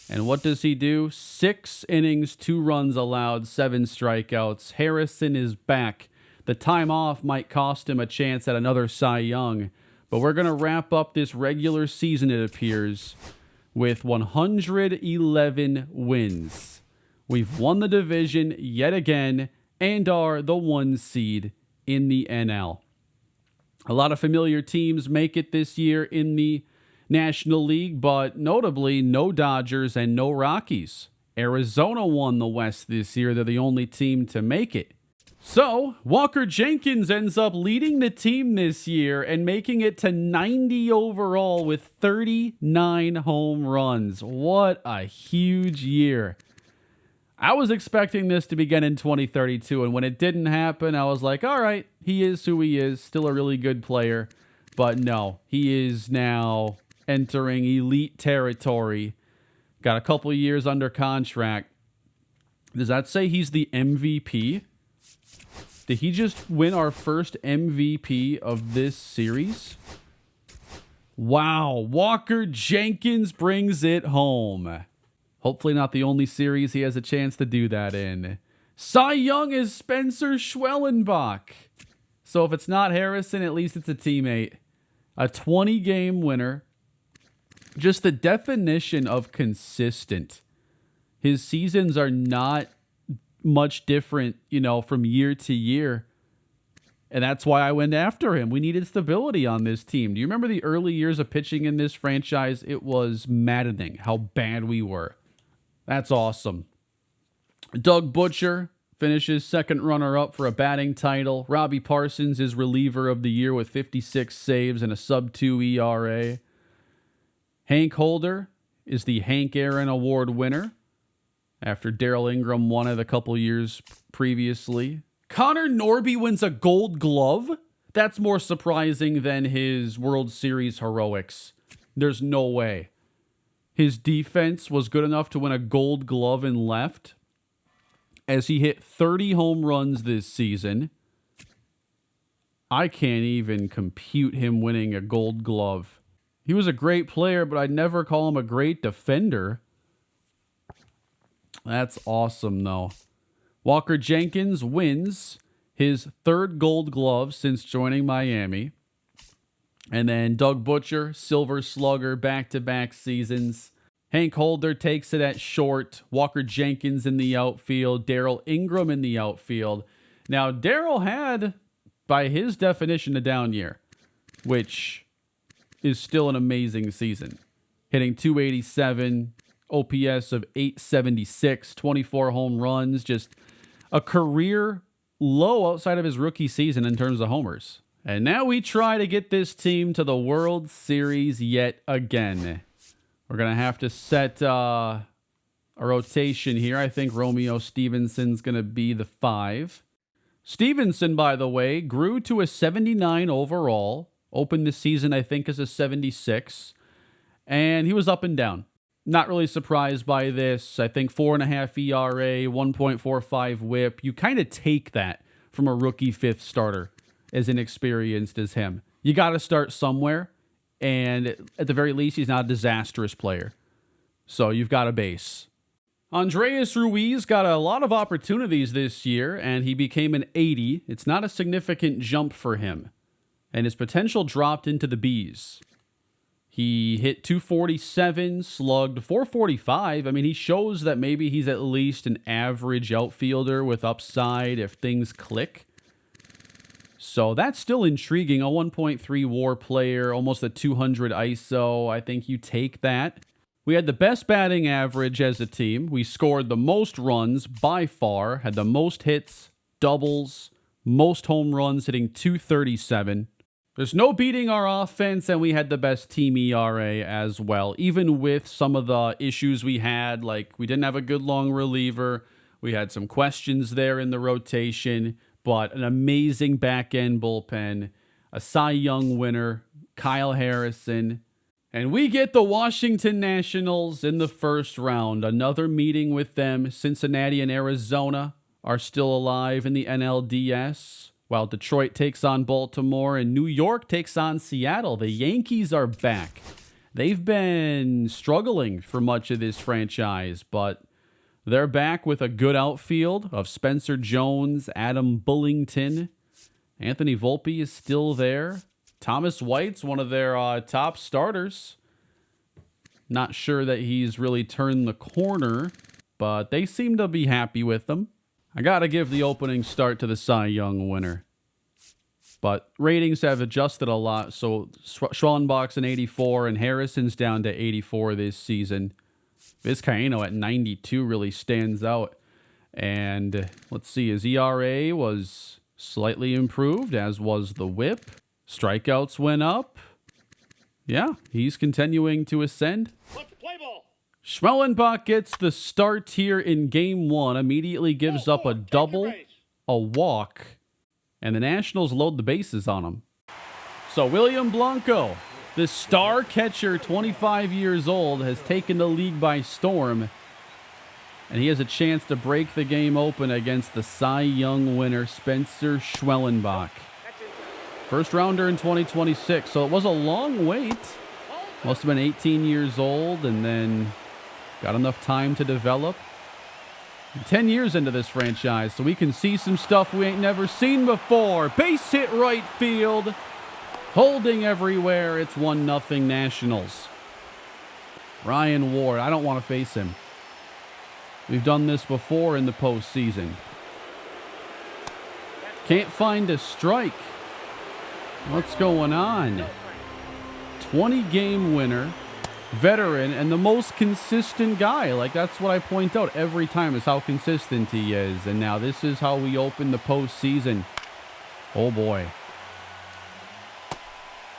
And what does he do? 6 innings, 2 runs allowed, 7 strikeouts. Harrison is back. The time off might cost him a chance at another Cy Young. But we're going to wrap up this regular season, it appears, with 111 wins. We've won the division yet again and are the 1 seed in the NL. A lot of familiar teams make it this year in the National League, but notably no Dodgers and no Rockies. Arizona won the West this year. They're the only team to make it. So, Walker Jenkins ends up leading the team this year and making it to 90 overall with 39 home runs. What a huge year. I was expecting this to begin in 2032, and when it didn't happen, I was like, all right, he is who he is, still a really good player. But no, he is now entering elite territory. Got a couple years under contract. Does that say he's the MVP? Did he just win our first MVP of this series? Wow, Walker Jenkins brings it home. Hopefully not the only series he has a chance to do that in. Cy Young is Spencer Schwellenbach. So if it's not Harrison, at least it's a teammate. A 20-game winner. Just the definition of consistent. His seasons are not much different, from year to year. And that's why I went after him. We needed stability on this team. Do you remember the early years of pitching in this franchise? It was maddening how bad we were. That's awesome. Doug Butcher finishes second runner-up for a batting title. Robbie Parsons is reliever of the year with 56 saves and a sub-2 ERA. Hank Holder is the Hank Aaron Award winner after Darrell Ingram won it a couple years previously. Connor Norby wins a Gold Glove? That's more surprising than his World Series heroics. There's no way. His defense was good enough to win a Gold Glove in left as he hit 30 home runs this season. I can't even compute him winning a Gold Glove. He was a great player, but I'd never call him a great defender. That's awesome, though. Walker Jenkins wins his 3rd Gold Glove since joining Miami. And then Doug Butcher, Silver Slugger, back-to-back seasons. Hank Holder takes it at short. Walker Jenkins in the outfield. Darrell Ingram in the outfield. Now, Darrell had, by his definition, a down year, which is still an amazing season. Hitting .287, OPS of .876, 24 home runs, just a career low outside of his rookie season in terms of homers. And now we try to get this team to the World Series yet again. We're going to have to set a rotation here. I think Romeo Stevenson's going to be the 5. Stevenson, by the way, grew to a 79 overall. Opened the season, I think, as a 76. And he was up and down. Not really surprised by this. I think 4.5 ERA, 1.45 whip. You kind of take that from a rookie 5th starter as inexperienced as him. You got to start somewhere, and at the very least, he's not a disastrous player. So you've got a base. Andreas Ruiz got a lot of opportunities this year, and he became an 80. It's not a significant jump for him, and his potential dropped into the Bs. He hit .247, slugged .445. I mean, he shows that maybe he's at least an average outfielder with upside if things click. So that's still intriguing. A 1.3 WAR player, almost a 200 ISO. I think you take that. We had the best batting average as a team. We scored the most runs by far, had the most hits, doubles, most home runs, hitting .237. There's no beating our offense, and we had the best team ERA as well, even with some of the issues we had, like we didn't have a good long reliever. We had some questions there in the rotation, but an amazing back-end bullpen, a Cy Young winner, Kyle Harrison, and we get the Washington Nationals in the first round. Another meeting with them. Cincinnati and Arizona are still alive in the NLDS, while Detroit takes on Baltimore and New York takes on Seattle. The Yankees are back. They've been struggling for much of this franchise, but they're back with a good outfield of Spencer Jones, Adam Bullington. Anthony Volpe is still there. Thomas White's one of their top starters. Not sure that he's really turned the corner, but they seem to be happy with them. I got to give the opening start to the Cy Young winner. But ratings have adjusted a lot, so Schwellenbach's an 84 and Harrison's down to 84 this season. Vizcaino at 92 really stands out. And let's see, his ERA was slightly improved, as was the whip. Strikeouts went up. Yeah, he's continuing to ascend. Schwellenbach gets the start here in Game 1, immediately gives up a double, a walk, and the Nationals load the bases on him. So William Blanco, the star catcher, 25 years old, has taken the league by storm, and he has a chance to break the game open against the Cy Young winner, Spencer Schwellenbach. First rounder in 2026, so it was a long wait. Must have been 18 years old, and then got enough time to develop. 10 years into this franchise, so we can see some stuff we ain't never seen before. Base hit right field. Holding everywhere. It's 1-0 Nationals. Ryan Ward, I don't want to face him. We've done this before in the postseason. Can't find a strike. What's going on? 20-game winner, veteran, and the most consistent guy. Like, that's what I point out every time, is how consistent he is. And now this is how we open the postseason. Oh, boy.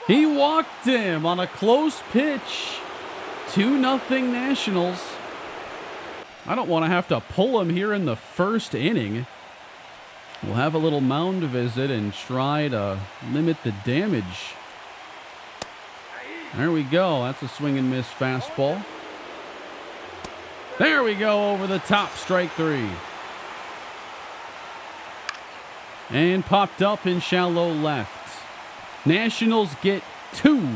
He walked him on a close pitch. 2-0 Nationals. I don't want to have to pull him here in the first inning. We'll have a little mound visit and try to limit the damage. There we go. That's a swing and miss fastball. There we go, over the top, strike 3. And popped up in shallow left. Nationals get 2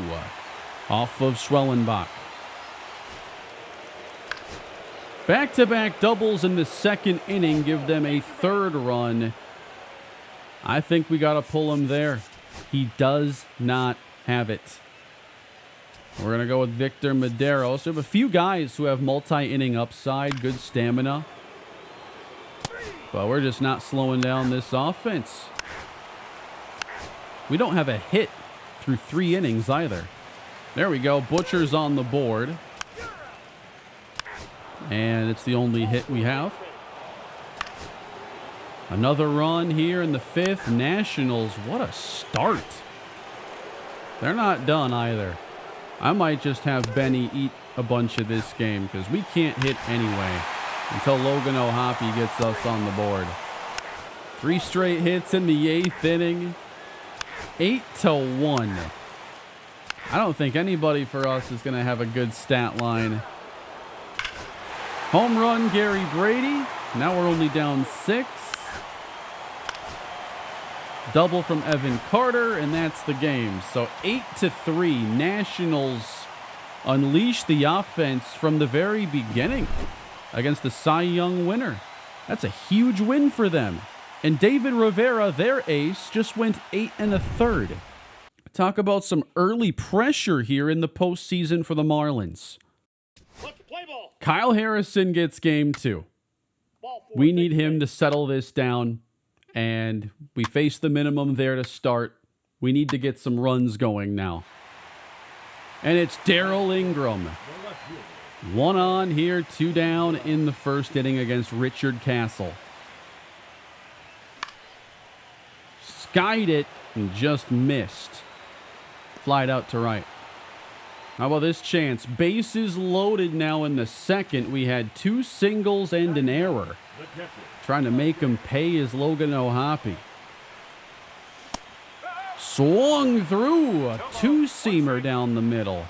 off of Schwellenbach. Back-to-back doubles in the second inning give them a 3rd run. I think we got to pull him there. He does not have it. We're going to go with Victor Medeiros. We have a few guys who have multi-inning upside, good stamina. But we're just not slowing down this offense. We don't have a hit through 3 innings either. There we go. Butcher's on the board. And it's the only hit we have. Another run here in the 5th. Nationals, what a start. They're not done either. I might just have Benny eat a bunch of this game because we can't hit anyway until Logan O'Hoppe gets us on the board. 3 straight hits in the 8th inning. 8-1. I don't think anybody for us is going to have a good stat line. Home run, Gary Brady. Now we're only down 6. Double from Evan Carter, and that's the game. So 8-3. Nationals unleash the offense from the very beginning against the Cy Young winner. That's a huge win for them. And David Rivera, their ace, just went 8 1/3. Talk about some early pressure here in the postseason for the Marlins. Kyle Harrison gets game 2. We need him to settle this down. And we face the minimum there to start. We need to get some runs going now. And it's Darrell Ingram. 1 on here, 2 down in the 1st inning against Richard Castle. Skied it and just missed. Flied out to right. How about this chance? Bases loaded now in the 2nd. We had 2 singles and an error. Trying to make him pay is Logan O'Hoppe. Swung through a 2-seamer down the middle.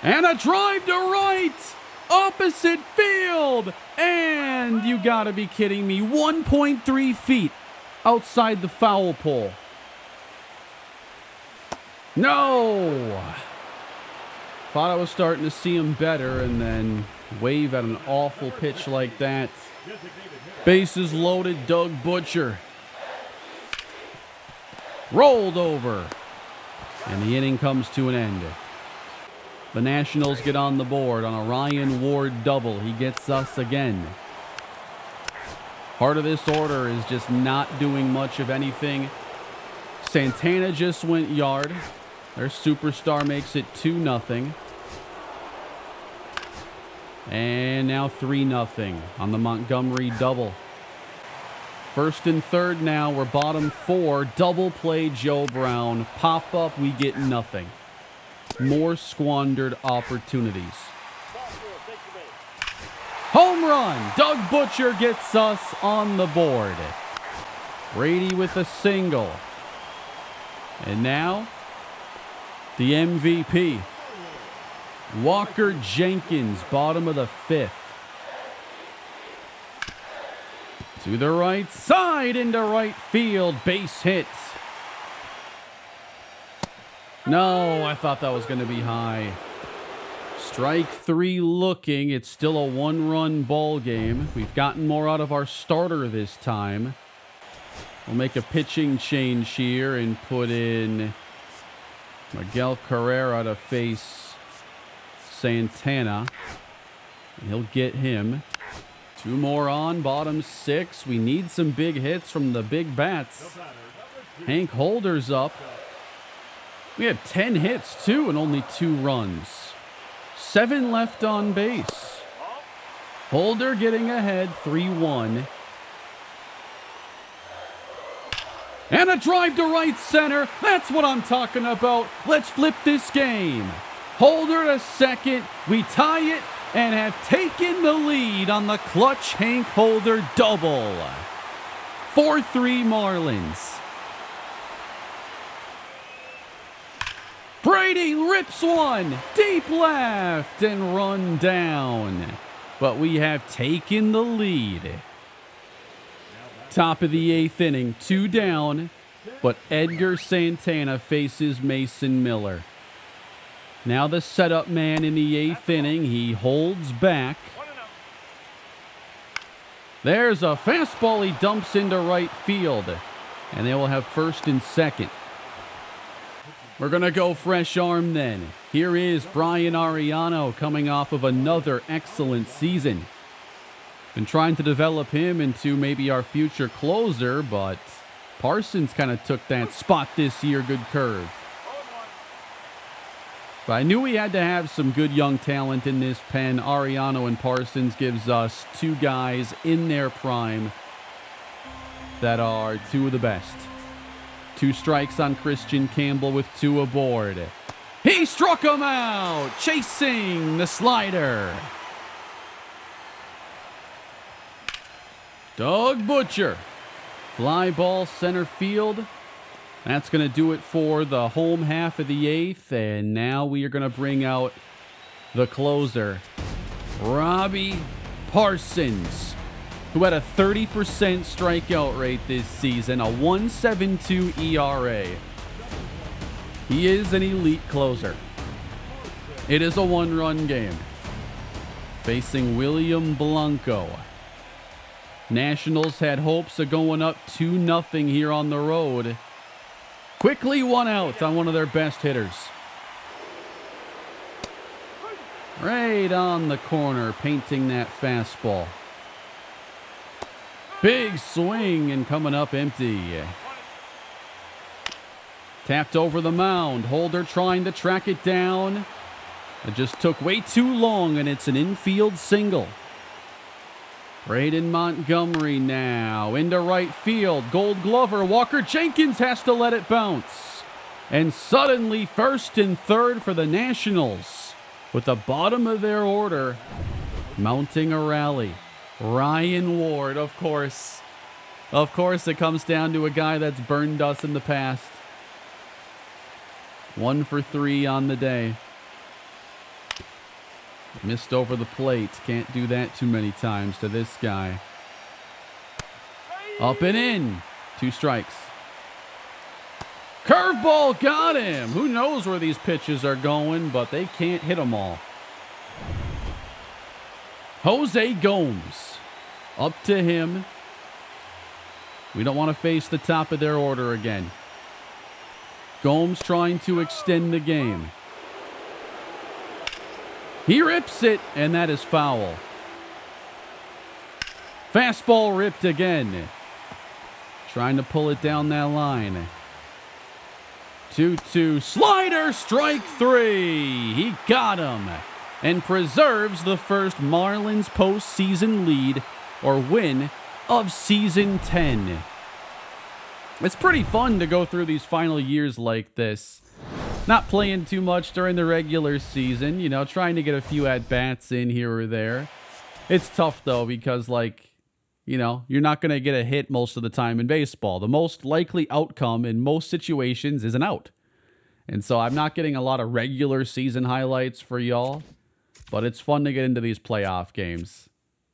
And a drive to right. Opposite field. And you gotta be kidding me. 1.3 feet outside the foul pole. No. Thought I was starting to see him better and then wave at an awful pitch like that. Bases loaded, Doug Butcher. Rolled over. And the inning comes to an end. The Nationals get on the board on a Ryan Ward double. He gets us again. Part of this order is just not doing much of anything. Santana just went yard. Their superstar makes it 2-0. And now 3-0 on the Montgomery double. 1st and 3rd now. We're bottom 4. Double play Joe Brown. Pop up, we get nothing. More squandered opportunities. Home run. Doug Butcher gets us on the board. Brady with a single. And now the MVP. Walker Jenkins, bottom of the 5th. To the right side into right field. Base hit. No, I thought that was going to be high. Strike 3 looking. It's still a 1-run ball game. We've gotten more out of our starter this time. We'll make a pitching change here and put in Miguel Carrera to face Santana. And he'll get him. 2 more on, bottom 6. We need some big hits from the big bats. Hank Holder's up. We had 10 hits, too, and only 2 runs. 7 left on base. Holder getting ahead, 3-1. And a drive to right center. That's what I'm talking about. Let's flip this game. Holder to second. We tie it and have taken the lead on the clutch Hank Holder double. 4-3 Marlins. Brady rips one deep left and run down. But we have taken the lead. Top of the 8th inning, 2 down, but Edgar Santana faces Mason Miller. Now the setup man in the 8th inning, he holds back. There's a fastball he dumps into right field, and they will have 1st and 2nd. We're going to go fresh arm then. Here is Brian Ariano coming off of another excellent season. Been trying to develop him into maybe our future closer, but Parsons kind of took that spot this year. Good curve. But I knew we had to have some good young talent in this pen. Ariano and Parsons gives us two guys in their prime that are two of the best. 2 strikes on Christian Campbell with 2 aboard. He struck him out, chasing the slider. Doug Butcher, fly ball center field. That's going to do it for the home half of the 8th, and now we are going to bring out the closer, Robbie Parsons, who had a 30% strikeout rate this season, a 1.72 ERA. He is an elite closer. It is a 1-run game. Facing William Blanco. Nationals had hopes of going up 2-0 here on the road. Quickly 1 out on one of their best hitters. Right on the corner, painting that fastball. Big swing and coming up empty. Tapped over the mound. Holder trying to track it down. It just took way too long, and it's an infield single. Braden Montgomery now into right field. Gold Glover. Walker Jenkins has to let it bounce. And suddenly first and third for the Nationals. With the bottom of their order mounting a rally. Ryan Ward, of course. Of course, it comes down to a guy that's burned us in the past. 1 for 3 on the day. Missed over the plate. Can't do that too many times to this guy. Up and in. 2 strikes. Curveball got him. Who knows where these pitches are going, but they can't hit them all. Jose Gomes. Up to him. We don't want to face the top of their order again. Gomes trying to extend the game. He rips it, and that is foul. Fastball ripped again. Trying to pull it down that line. 2-2. Slider, strike 3. He got him. And preserves the first Marlins postseason lead or win of season 10. It's pretty fun to go through these final years like this. Not playing too much during the regular season, you know, trying to get a few at-bats in here or there. It's tough, though, because, like, you know, you're not going to get a hit most of the time in baseball. The most likely outcome in most situations is an out. And so I'm not getting a lot of regular season highlights for y'all, but it's fun to get into these playoff games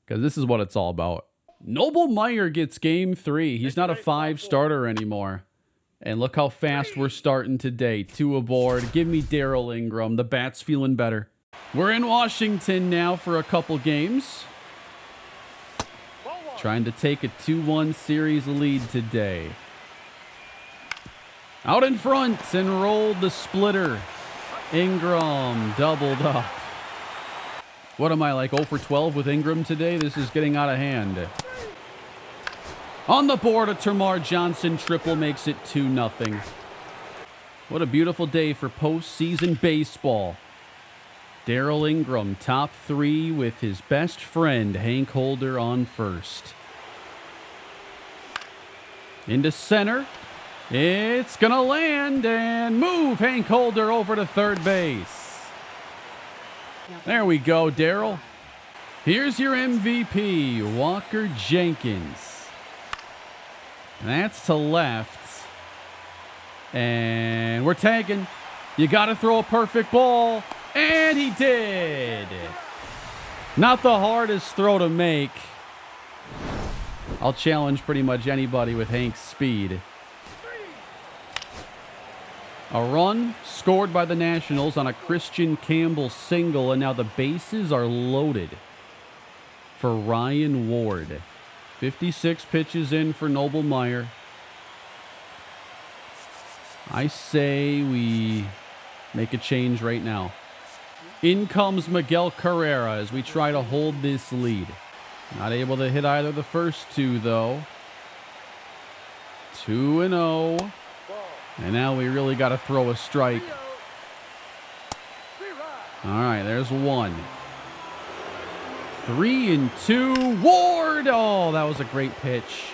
because this is what it's all about. Noble Meyer gets game 3. He's not a 5-starter anymore. And look how fast we're starting today. 2 aboard. Give me Darryl Ingram. The bat's feeling better. We're in Washington now for a couple games. Trying to take a 2-1 series lead today. Out in front and rolled the splitter. Ingram doubled up. What am I, like 0 for 12 with Ingram today? This is getting out of hand. On the board, a Termarr Johnson triple makes it 2-0. What a beautiful day for postseason baseball. Darryl Ingram, top 3 with his best friend, Hank Holder, on first. Into center. It's going to land and move Hank Holder over to third base. There we go, Darryl. Here's your MVP, Walker Jenkins. That's to left. And we're tagging. You got to throw a perfect ball. And he did. Not the hardest throw to make. I'll challenge pretty much anybody with Hank's speed. A run scored by the Nationals on a Christian Campbell single, and now the bases are loaded for Ryan Ward. 56 pitches in for Noble Meyer. I say we make a change right now. In comes Miguel Carrera as we try to hold this lead. Not able to hit either of the first two, though. 2-0. And now we really got to throw a strike. All right, there's one. 3-2. Ward! Oh, that was a great pitch.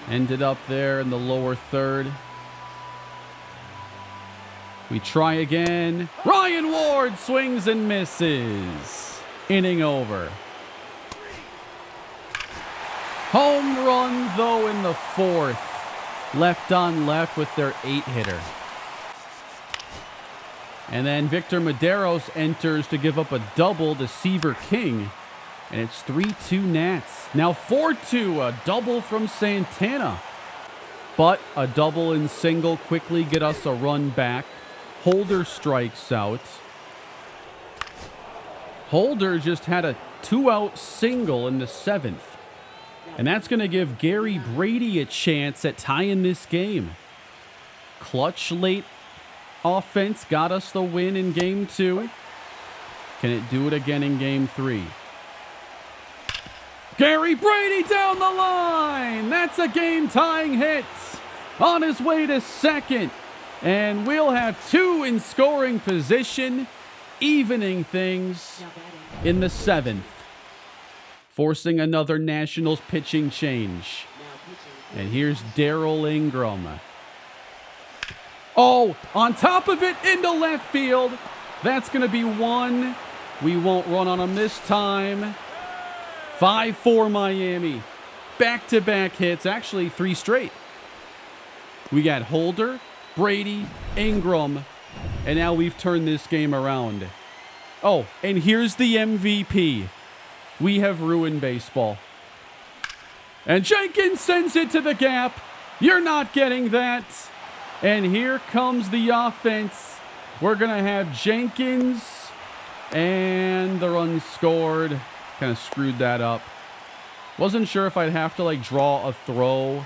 Ended up there in the lower third. We try again. Ryan Ward swings and misses. Inning over. Home run, though, in the fourth. Left on left with their 8-hitter. And then Victor Medeiros enters to give up a double to Seaver King. And it's 3-2 Nats. Now 4-2, a double from Santana. But a double and single quickly get us a run back. Holder strikes out. Holder just had a 2-out single in the 7th. And that's going to give Gary Brady a chance at tying this game. Clutch late offense got us the win in Game 2. Can it do it again in Game 3? Gary Brady down the line! That's a game-tying hit! On his way to second. And we'll have 2 in scoring position, evening things in the 7th. Forcing another Nationals pitching change. And here's Darryl Ingram. Oh, on top of it into left field. That's going to be 1. We won't run on him this time. 5-4 Miami. Back-to-back hits. Actually, 3 straight. We got Holder, Brady, Ingram, and now we've turned this game around. Oh, and here's the MVP. We have ruined baseball. And Jenkins sends it to the gap. You're not getting that. And here comes the offense. We're going to have Jenkins, and the run scored. Kind of screwed that up. Wasn't sure if I'd have to draw a throw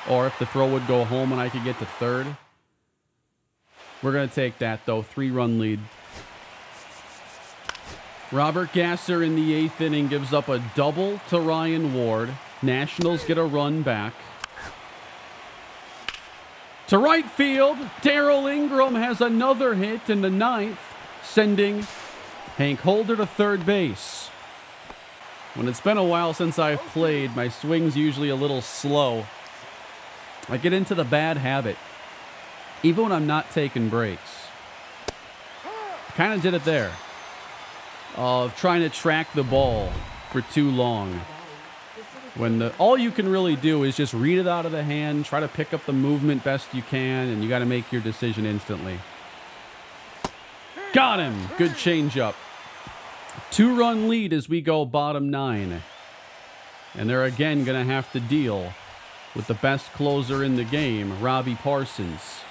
or if the throw would go home and I could get to third. We're going to take that, though. 3-run lead. Robert Gasser in the 8th inning gives up a double to Ryan Ward. Nationals get a run back. To right field, Darryl Ingram has another hit in the 9th, sending Hank Holder to third base. When it's been a while since I've played, my swing's usually a little slow. I get into the bad habit, even when I'm not taking breaks. Kind of did it there, of trying to track the ball for too long. When all you can really do is just read it out of the hand, try to pick up the movement best you can, and you got to make your decision instantly. Got him! Good changeup. 2-run lead as we go bottom 9. And they're again going to have to deal with the best closer in the game, Robbie Parsons.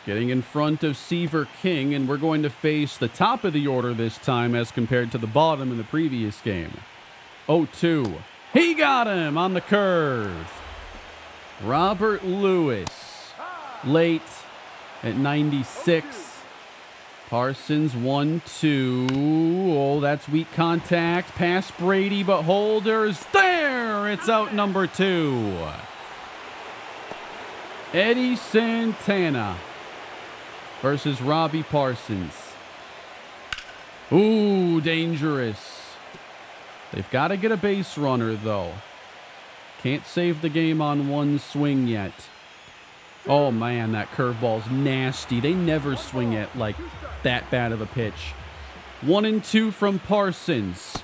Getting in front of Seaver King, and we're going to face the top of the order this time as compared to the bottom in the previous game. 0-2. He got him on the curve. Robert Lewis, late at 96. Parsons 1-2. Oh, that's weak contact. Past Brady, but Holder's there. It's out number 2. Eddie Santana versus Robbie Parsons. Ooh, dangerous. They've got to get a base runner, though. Can't save the game on one swing yet. Oh, man, that curveball's nasty. They never swing it that bad of a pitch. 1-2 from Parsons.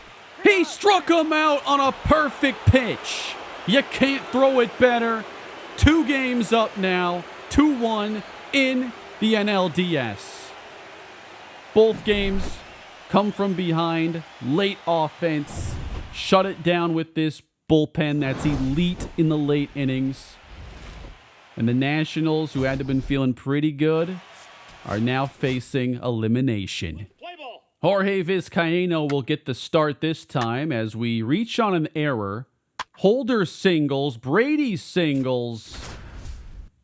He struck him out on a perfect pitch. You can't throw it better. 2 games up now. 2-1 in the NLDS. Both games come from behind. Late offense. Shut it down with this bullpen that's elite in the late innings. And the Nationals, who had to have been feeling pretty good, are now facing elimination. Jorge Vizcaíno will get the start this time as we reach on an error. Holder singles, Brady singles.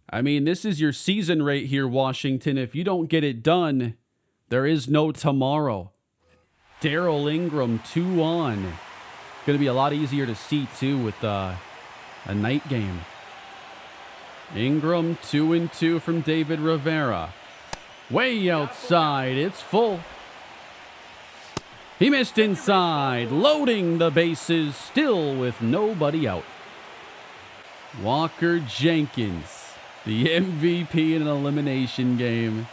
I mean, this is your season right here, Washington. If you don't get it done, there is no tomorrow. Darryl Ingram, 2 on. Going to be a lot easier to see, too, with a night game. Ingram, 2-2 from David Rivera. Way outside. It's full. He missed inside. Loading the bases, still with nobody out. Walker Jenkins, the MVP in an elimination game.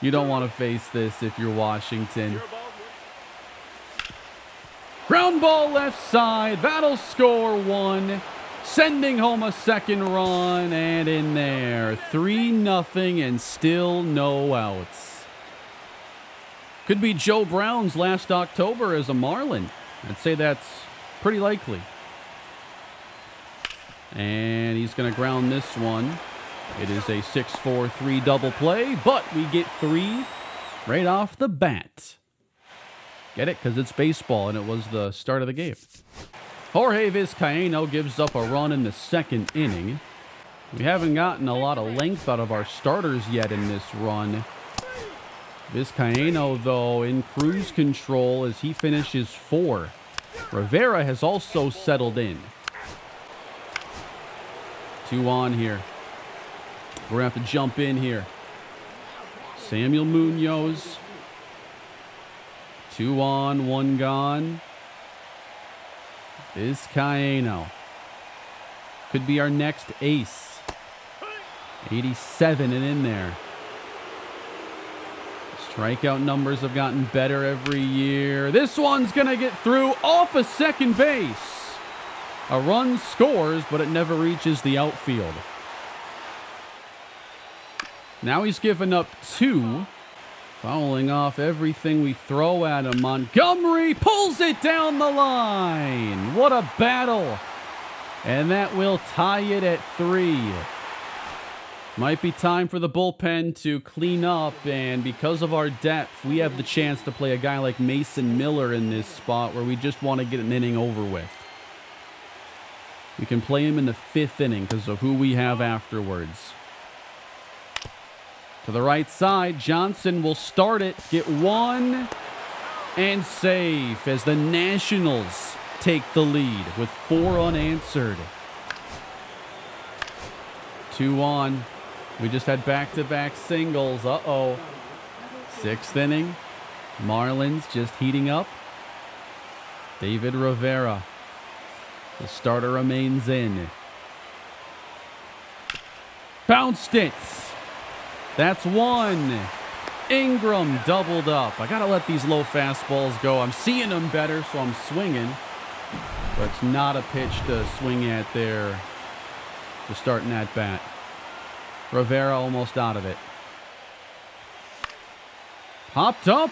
You don't want to face this if you're Washington. Ground ball left side. That'll score 1. Sending home a second run, and in there. 3-0 and still no outs. Could be Joe Brown's last October as a Marlin. I'd say that's pretty likely. And he's going to ground this one. It is a 6-4-3 double play, but we get 3 right off the bat. Get it? Because it's baseball, and it was the start of the game. Jorge Vizcaino gives up a run in the second inning. We haven't gotten a lot of length out of our starters yet in this run. Vizcaino, though, in cruise control as he finishes 4. Rivera has also settled in. 2 on here. We're going to have to jump in here. Samuel Munoz. 2 on, 1 gone. Vizcaino. Could be our next ace. 87 and in there. Strikeout numbers have gotten better every year. This one's going to get through off of second base. A run scores, but it never reaches the outfield. Now he's given up 2. Fouling off everything we throw at him. Montgomery pulls it down the line. What a battle. And that will tie it at 3. Might be time for the bullpen to clean up, and because of our depth, we have the chance to play a guy like Mason Miller in this spot where we just want to get an inning over with. We can play him in the 5th inning because of who we have afterwards. To the right side, Johnson will start it, get 1, and safe as the Nationals take the lead with 4 unanswered. 2 on. We just had back-to-back singles. Uh-oh. 6th inning. Marlins just heating up. David Rivera. The starter remains in. Bounced it. That's 1. Ingram doubled up. I got to let these low fastballs go. I'm seeing them better, so I'm swinging. But it's not a pitch to swing at there to start an at-bat. Rivera almost out of it. Popped up.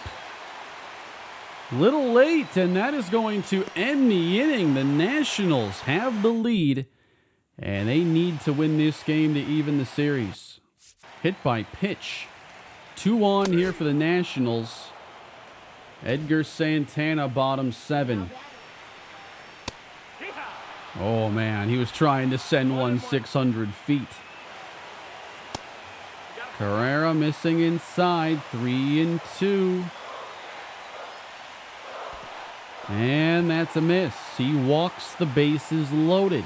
Little late, and that is going to end the inning. The Nationals have the lead, and they need to win this game to even the series. Hit by pitch. 2 on here for the Nationals. Edgar Santana, bottom 7. Oh, man, he was trying to send one 600 feet. Carrera missing inside, 3-2. And that's a miss. He walks the bases loaded.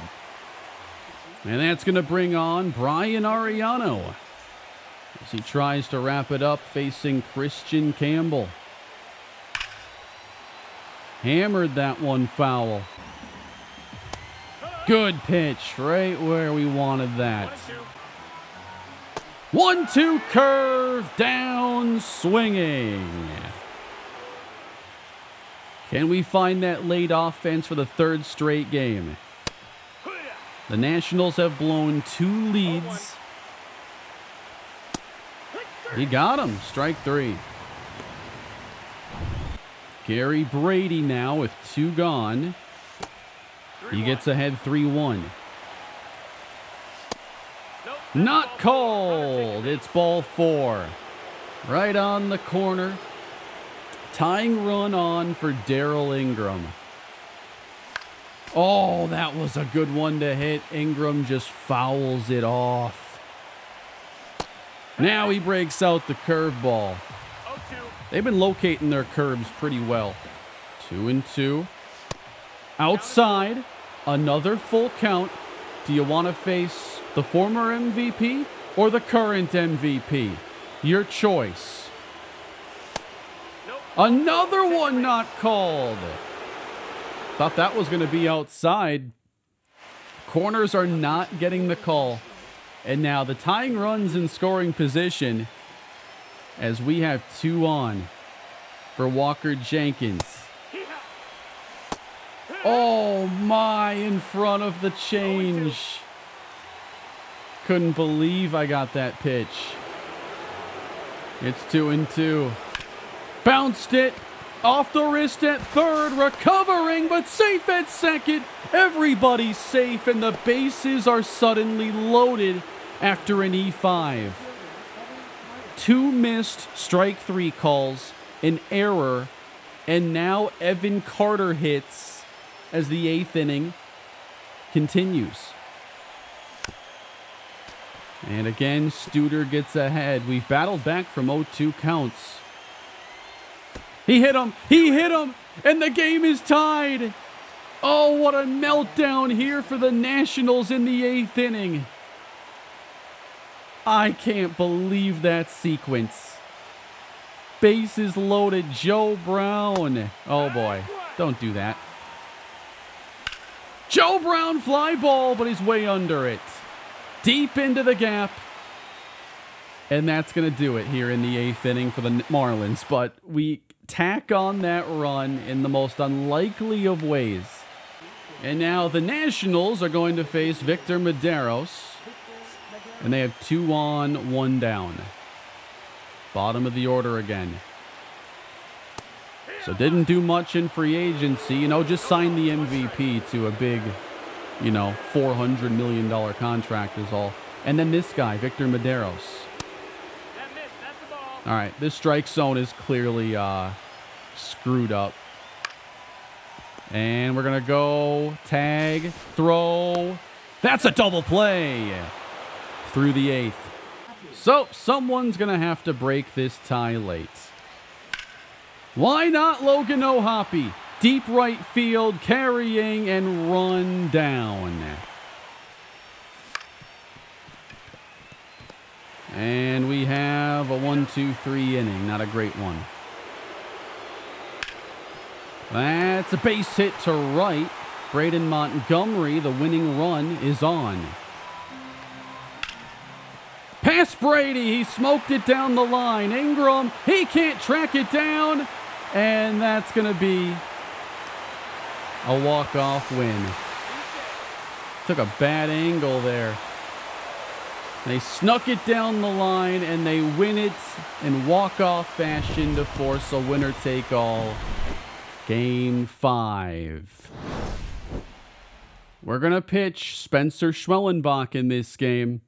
And that's going to bring on Brian Ariano as he tries to wrap it up facing Christian Campbell. Hammered that one foul. Good pitch, right where we wanted that. 1-2 curve, down, swinging. Can we find that late offense for the 3rd straight game? The Nationals have blown 2 leads. He got him. Strike 3. Gary Brady now with 2 gone. He gets ahead 3-1. Not called. It's ball 4. Right on the corner. Tying run on for Darryl Ingram. Oh, that was a good one to hit. Ingram just fouls it off. Now he breaks out the curveball. They've been locating their curves pretty well. 2-2. Outside. Another full count. Do you want to face the former MVP or the current MVP? Your choice. Another one not called. Thought that was going to be outside. Corners are not getting the call. And now the tying runs in scoring position as we have 2 on for Walker Jenkins. Oh my, in front of the change. Couldn't believe I got that pitch. It's 2-2. Bounced it. Off the wrist at third. Recovering, but safe at second. Everybody's safe, and the bases are suddenly loaded after an E5. 2 missed strike 3 calls, an error, and now Evan Carter hits as the 8th inning continues. And again, Studer gets ahead. We've battled back from 0-2 counts. He hit him, and the game is tied. Oh, what a meltdown here for the Nationals in the 8th inning. I can't believe that sequence. Bases loaded, Joe Brown. Oh boy, don't do that. Joe Brown fly ball, but he's way under it. Deep into the gap. And that's going to do it here in the 8th inning for the Marlins. But we tack on that run in the most unlikely of ways. And now the Nationals are going to face Victor Medeiros. And they have 2 on, 1 down. Bottom of the order again. So didn't do much in free agency. Just signed the MVP to a big, $400 million contract is all. And then this guy, Victor Medeiros. All right, this strike zone is clearly screwed up. And we're going to go tag, throw. That's a double play through the 8th. So someone's going to have to break this tie late. Why not Logan O'Hoppe? Deep right field, carrying and run down. And we have a 1-2-3 inning. Not a great one. That's a base hit to right. Braden Montgomery, the winning run, is on. Past Brady, he smoked it down the line. Ingram, he can't track it down. And that's going to be a walk-off win. Took a bad angle there. They snuck it down the line, and they win it in walk-off fashion to force a winner-take-all. Game 5. We're going to pitch Spencer Schwellenbach in this game.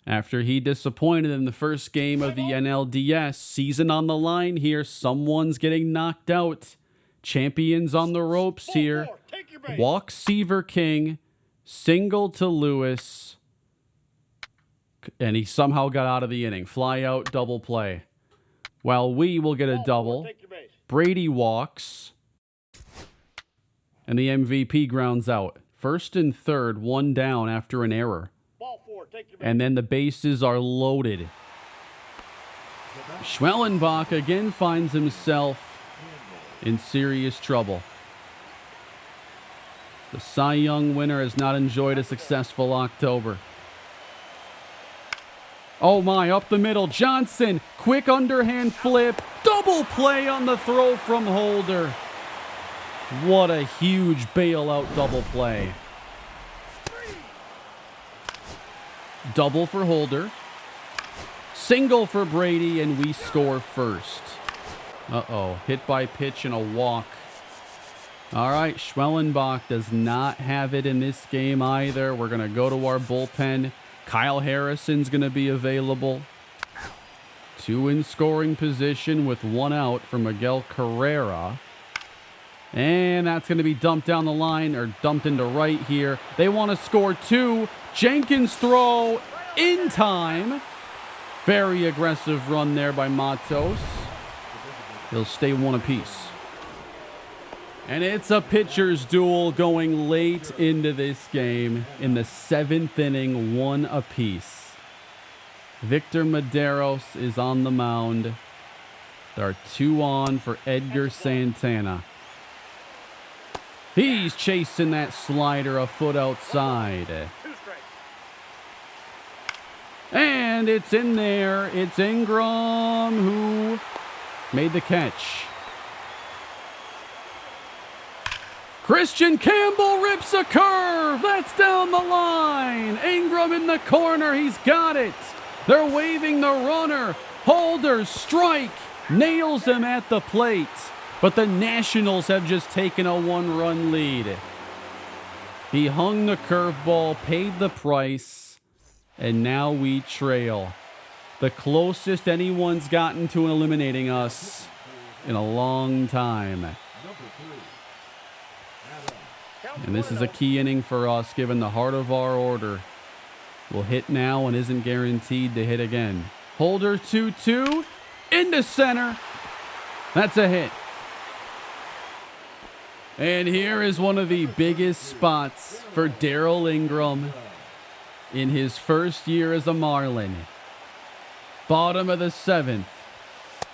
After he disappointed in the first game of the NLDS, season on the line here, someone's getting knocked out. Champions on the ropes here. Walk Seaver King, single to Lewis, and he somehow got out of the inning. Fly out, double play. While we will get a double. Brady walks, and the MVP grounds out. First and third, 1 down after an error. And then the bases are loaded. Schwellenbach again finds himself in serious trouble. The Cy Young winner has not enjoyed a successful October. Oh my, up the middle, Johnson, quick underhand flip, double play on the throw from Holder. What a huge bailout double play. Double for Holder. Single for Brady, and we score first. Uh-oh, hit by pitch and a walk. All right, Schwellenbach does not have it in this game either. We're going to go to our bullpen. Kyle Harrison's going to be available. 2 in scoring position with 1 out for Miguel Carrera. And that's going to be dumped down the line, or dumped into right here. They want to score 2. Jenkins throw in time. Very aggressive run there by Matos. He'll stay 1 apiece. And it's a pitcher's duel going late into this game in the 7th inning, 1 apiece. Victor Medeiros is on the mound. There are 2 on for Edgar Santana. He's chasing that slider a foot outside. And it's in there. It's Ingram who made the catch. Christian Campbell rips a curve. That's down the line. Ingram in the corner. He's got it. They're waving the runner. Holder, strike. Nails him at the plate. But the Nationals have just taken a 1-run lead. He hung the curveball, paid the price, and now we trail. The closest anyone's gotten to eliminating us in a long time. And this is a key inning for us, given the heart of our order. Will hit now and isn't guaranteed to hit again. Holder 2-2 into center. That's a hit. And here is one of the biggest spots for Darryl Ingram in his first year as a Marlin. Bottom of the 7th.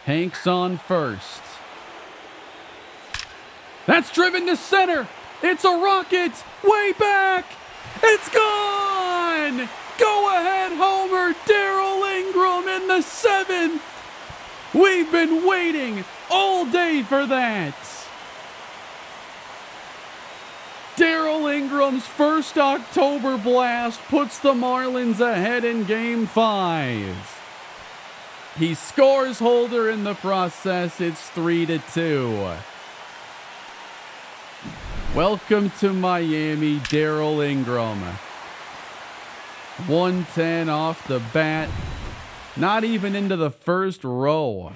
Hank's on first. That's driven to center. It's a rocket. Way back. It's gone. Go ahead, homer. Darryl Ingram in the 7th. We've been waiting all day for that. Darryl Ingram's first October blast puts the Marlins ahead in Game 5. He scores Holder in the process. It's 3-2. Welcome to Miami, Darryl Ingram. 110 off the bat. Not even into the first row.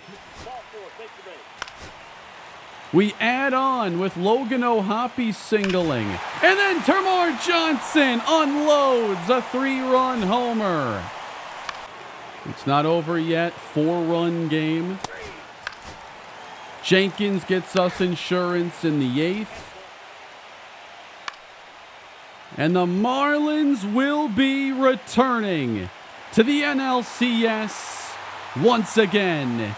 We add on with Logan O'Hoppe singling. And then Termarr Johnson unloads a 3-run homer. It's not over yet. 4-run game. Jenkins gets us insurance in the 8th. And the Marlins will be returning to the NLCS once again.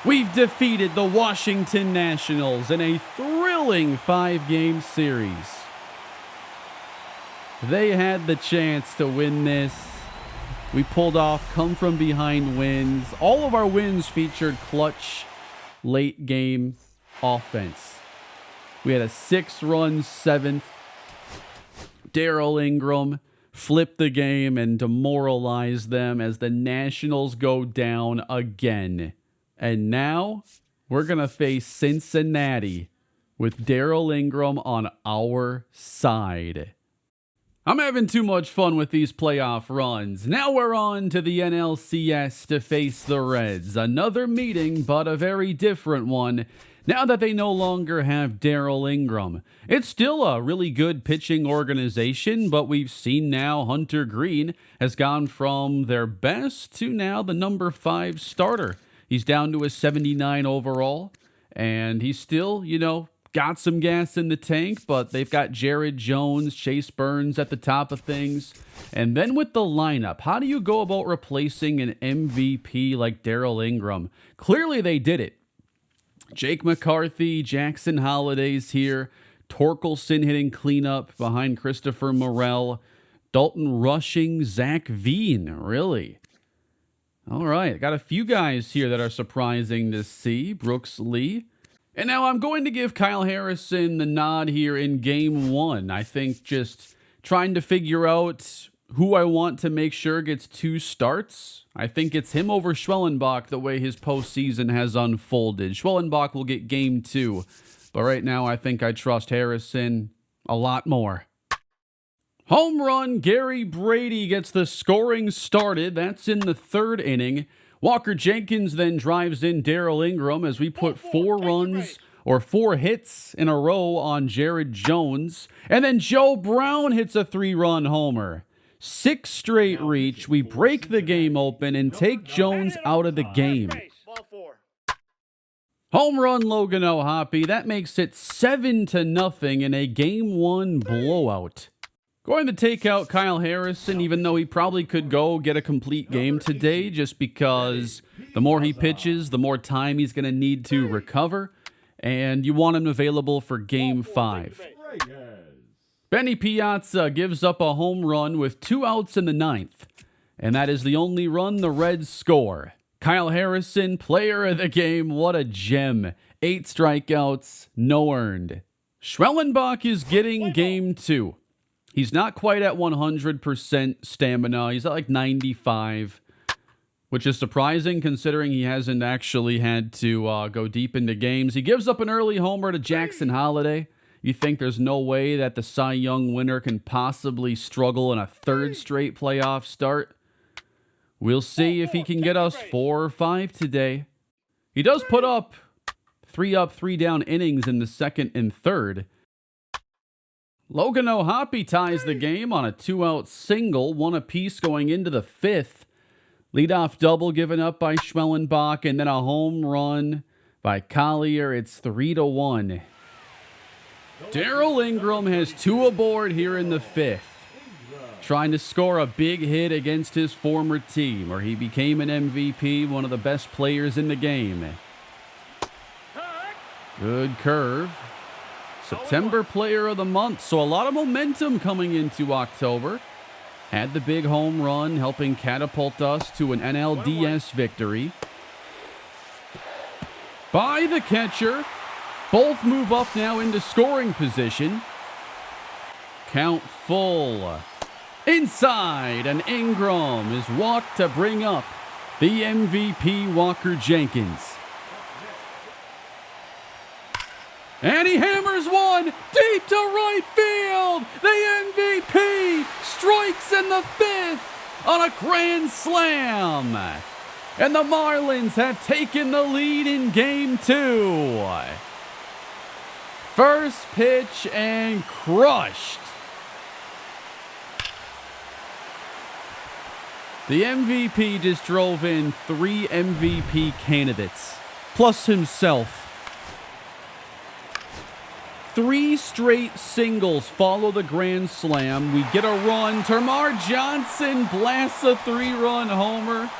We've defeated the Washington Nationals in a thrilling 5-game series. They had the chance to win this. We pulled off come-from-behind wins. All of our wins featured clutch, late-game offense. We had a 6-run 7th. Darryl Ingram flipped the game and demoralized them as the Nationals go down again. And now we're going to face Cincinnati with Darryl Ingram on our side. I'm having too much fun with these playoff runs. Now we're on to the NLCS to face the Reds. Another meeting, but a very different one. Now that they no longer have Darryl Ingram. It's still a really good pitching organization, but we've seen now Hunter Greene has gone from their best to now the number 5 starter. He's down to a 79 overall, and he's still, got some gas in the tank, but they've got Jared Jones, Chase Burns at the top of things. And then with the lineup, how do you go about replacing an MVP like Darryl Ingram? Clearly they did it. Jake McCarthy, Jackson Holliday's here. Torkelson hitting cleanup behind Christopher Morel. Dalton rushing Zach Veen, really. All right, got a few guys here that are surprising to see. Brooks Lee. And now I'm going to give Kyle Harrison the nod here in Game 1. I think just trying to figure out who I want to make sure gets 2 starts. I think it's him over Schwellenbach the way his postseason has unfolded. Schwellenbach will get Game 2. But right now I think I trust Harrison a lot more. Home run, Gary Brady gets the scoring started. That's in the 3rd inning. Walker Jenkins then drives in Darryl Ingram as we put 4 runs or 4 hits in a row on Jared Jones. And then Joe Brown hits a 3-run homer. 6 straight reach. We break the game open and take Jones out of the game. Home run Logan O'Hoppe. That makes it 7-0 in a Game 1 blowout. Going to take out Kyle Harrison, even though he probably could go get a complete game today, just because the more he pitches, the more time he's going to need to recover, and you want him available for Game 5. Benny Piazza gives up a home run with 2 outs in the 9th, and that is the only run the Reds score. Kyle Harrison, player of the game, what a gem. 8 strikeouts, no earned. Schwellenbach is getting Game 2. He's not quite at 100% stamina. He's at like 95, which is surprising considering he hasn't actually had to go deep into games. He gives up an early homer to Jackson Holliday. You think there's no way that the Cy Young winner can possibly struggle in a 3rd straight playoff start? We'll see if he can get us 4 or 5 today. He does put up 3 up, 3 down innings in the 2nd and 3rd. Logan O'Hoppe ties the game on a 2-out single, 1 apiece going into the 5th. Leadoff double given up by Schwellenbach, and then a home run by Collier. It's 3-1. Darrell Ingram has 2 aboard here in the 5th. Trying to score a big hit against his former team, where he became an MVP, one of the best players in the game. Good curve. September Player of the Month, so a lot of momentum coming into October. Had the big home run, helping catapult us to an NLDS victory. By the catcher. Both move up now into scoring position. Count full. Inside, and Ingram is walked to bring up the MVP Walker Jenkins. And he hammers one deep to right field. The MVP strikes in the 5th on a grand slam. And the Marlins have taken the lead in Game 2. First pitch and crushed. The MVP just drove in 3 MVP candidates, plus himself. 3 straight singles follow the grand slam. We get a run. Termarr Johnson blasts a 3-run homer.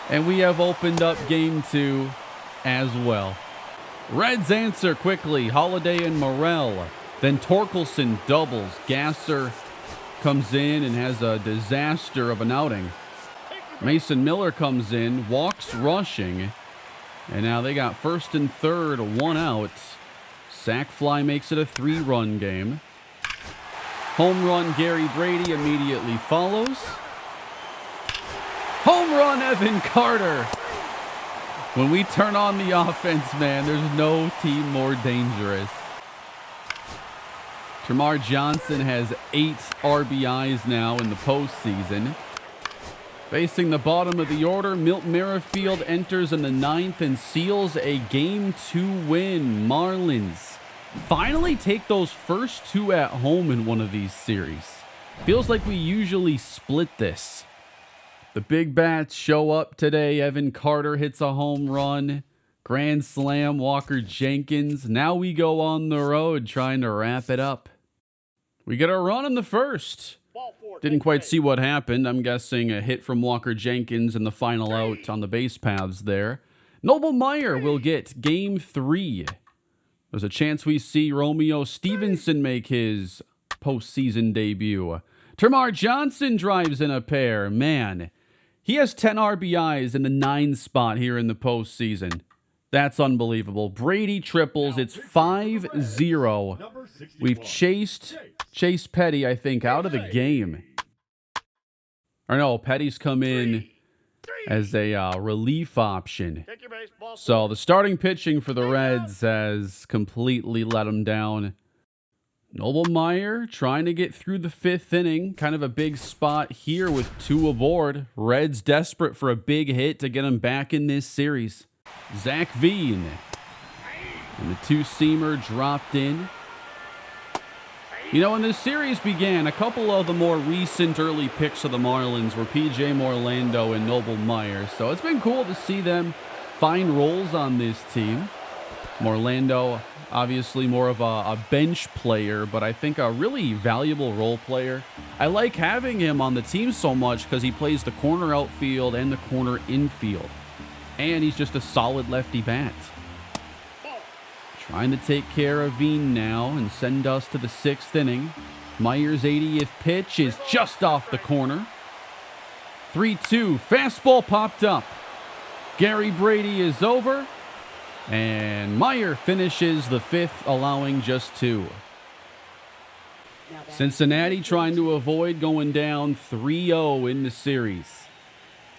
And we have opened up Game 2 as well. Reds answer quickly. Holiday and Morel. Then Torkelson doubles. Gasser comes in and has a disaster of an outing. Mason Miller comes in, walks rushing, and now they got 1st and 3rd, 1 out. Sack fly makes it a 3-run game. Home run Gary Brady immediately follows. Home run Evan Carter. When we turn on the offense, man, there's no team more dangerous. Termarr Johnson has 8 RBIs now in the postseason. Facing the bottom of the order, Milt Merrifield enters in the 9th and seals a Game 2 win. Marlins finally take those first 2 at home in one of these series. Feels like we usually split this. The big bats show up today. Evan Carter hits a home run. Grand slam, Walker Jenkins. Now we go on the road trying to wrap it up. We get a run in the 1st. Didn't quite see what happened. I'm guessing a hit from Walker Jenkins and the final out on the base paths there. Noble Meyer will get Game 3. There's a chance we see Romeo Stevenson make his postseason debut. Termarr Johnson drives in a pair. Man, he has 10 RBIs in the 9 spot here in the postseason. That's unbelievable. Brady triples. It's 5-0. We've chased Chase Petty, I think, out of the game. Or no, Petty's come in as a relief option. So the starting pitching for the Reds has completely let them down. Noble Meyer trying to get through the 5th inning. Kind of a big spot here with 2 aboard. Reds desperate for a big hit to get them back in this series. Zach Veen. And the two-seamer dropped in. You know, when this series began, a couple of the more recent early picks of the Marlins were P.J. Morlando and Noble Myers. So it's been cool to see them find roles on this team. Morlando, obviously more of a bench player, but I think a really valuable role player. I like having him on the team so much because he plays the corner outfield and the corner infield. And he's just a solid lefty bat. Trying to take care of Veen now and send us to the 6th inning. Myers' 80th pitch is just off the corner. 3-2, fastball popped up. Gary Brady is over. And Meyer finishes the 5th, allowing just 2. Cincinnati trying to avoid going down 3-0 in the series.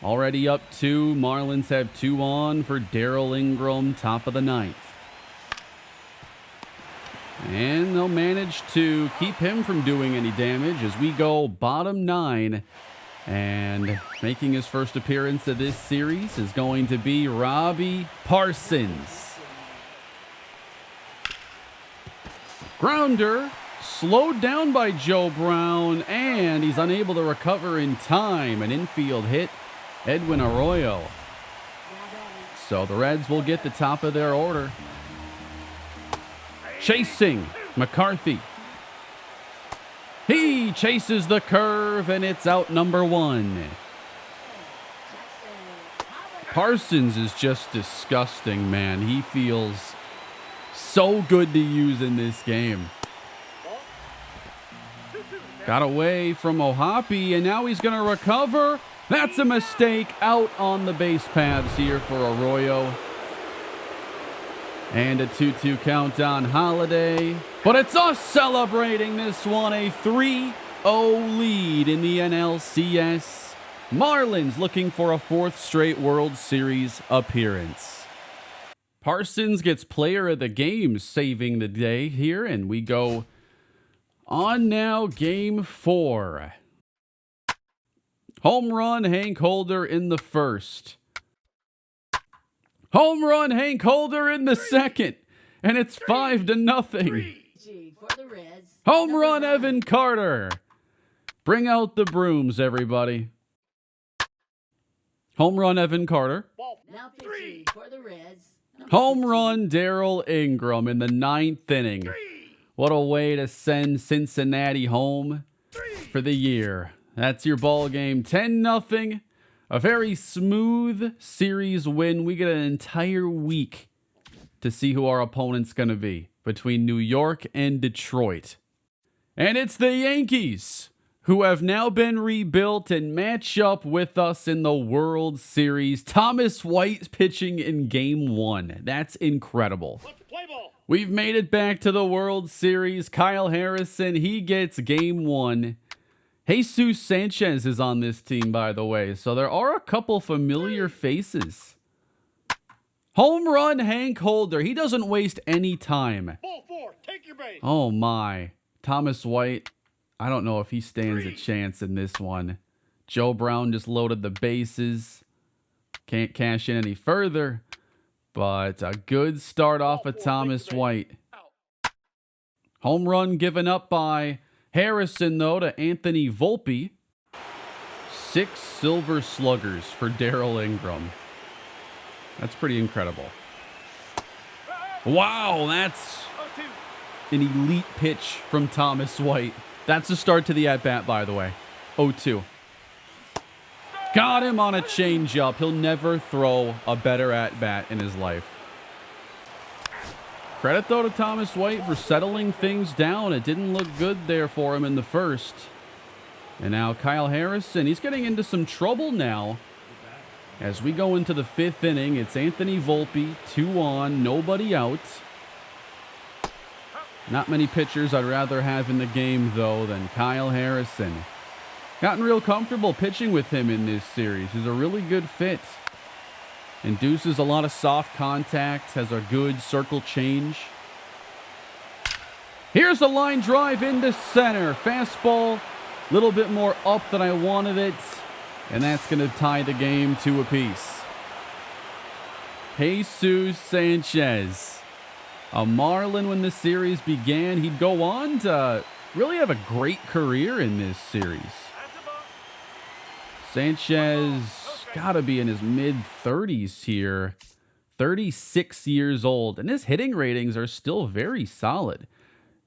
Already up 2. Marlins have 2 on for Darrell Ingram, top of the 9th. And they'll manage to keep him from doing any damage as we go bottom 9. And making his first appearance of this series is going to be Robbie Parsons. Grounder slowed down by Joe Brown, and he's unable to recover in time. An infield hit, Edwin Arroyo. So the Reds will get the top of their order. Chasing McCarthy. He chases the curve, and it's out number 1. Parsons is just disgusting, man. He feels so good to use in this game. Got away from Ohapi, and now he's going to recover. That's a mistake. Out on the base paths here for Arroyo. And a 2-2 count on Holiday. But it's us celebrating this one. A 3-0 lead in the NLCS. Marlins looking for a 4th straight World Series appearance. Parsons gets player of the game, saving the day here. And we go on now, game 4. Home run, Hank Holder in the 1st. Home run, Hank Holder in the 2nd. And it's 5-0. Home run, Evan Carter. Bring out the brooms, everybody. Home run, Evan Carter. Home run, Darrell Ingram in the 9th inning. What a way to send Cincinnati home for the year. That's your ball game. 10-0. A very smooth series win. We get an entire week to see who our opponent's going to be between New York and Detroit. And it's the Yankees, who have now been rebuilt and match up with us in the World Series. Thomas White pitching in Game 1. That's incredible. We've made it back to the World Series. Kyle Harrison, he gets Game 1. Jesus Sanchez is on this team, by the way, so there are a couple familiar faces. Home run, Hank Holder. He doesn't waste any time. Ball 4, take your base. Oh, my. Thomas White, I don't know if he stands a chance in this one. Joe Brown just loaded the bases. Can't cash in any further, but a good start off of Thomas White. Home run given up by Harrison, though, to Anthony Volpe. 6 silver sluggers for Darrell Ingram. That's pretty incredible. Wow, that's an elite pitch from Thomas White. That's the start to the at-bat, by the way. 0-2. Got him on a changeup. He'll never throw a better at-bat in his life. Credit, though, to Thomas White for settling things down. It didn't look good there for him in the 1st. And now Kyle Harrison, he's getting into some trouble now. As we go into the 5th inning, it's Anthony Volpe, 2 on, nobody out. Not many pitchers I'd rather have in the game, though, than Kyle Harrison. Gotten real comfortable pitching with him in this series. He's a really good fit. Induces a lot of soft contact, has a good circle change. Here's a line drive into center. Fastball, a little bit more up than I wanted it. And that's going to tie the game 2 apiece. Jesus Sanchez. A Marlin when the series began. He'd go on to really have a great career in this series. Sanchez got to be in his mid-30s here. 36 years old. And his hitting ratings are still very solid.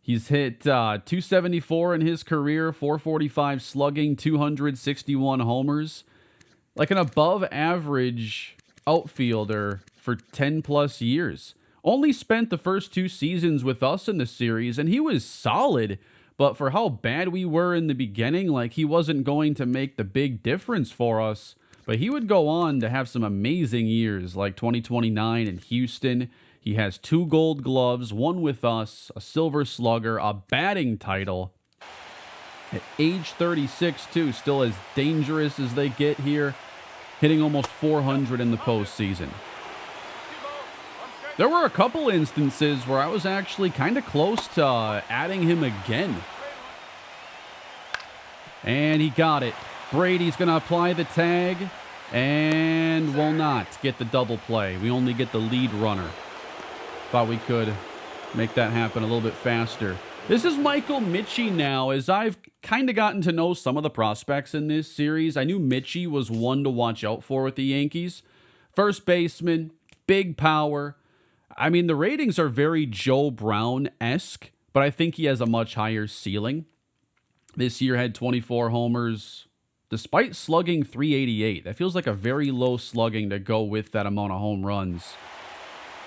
He's hit 274 in his career, 445 slugging, 261 homers. Like an above-average outfielder for 10-plus years. Only spent the first 2 seasons with us in the series, and he was solid. But for how bad we were in the beginning, like he wasn't going to make the big difference for us. But he would go on to have some amazing years, like 2029 in Houston. He has 2 gold gloves, 1 with us, a silver slugger, a batting title. At age 36, too, still as dangerous as they get here, hitting almost 400 in the postseason. There were a couple instances where I was actually kind of close to adding him again. And he got it. Brady's going to apply the tag and will not get the double play. We only get the lead runner. Thought we could make that happen a little bit faster. This is Michael Mitchie now, as I've kind of gotten to know some of the prospects in this series. I knew Mitchie was one to watch out for with the Yankees. First baseman, big power. I mean, the ratings are very Joe Brown-esque, but I think he has a much higher ceiling. This year had 24 homers, despite slugging 388. That feels like a very low slugging to go with that amount of home runs.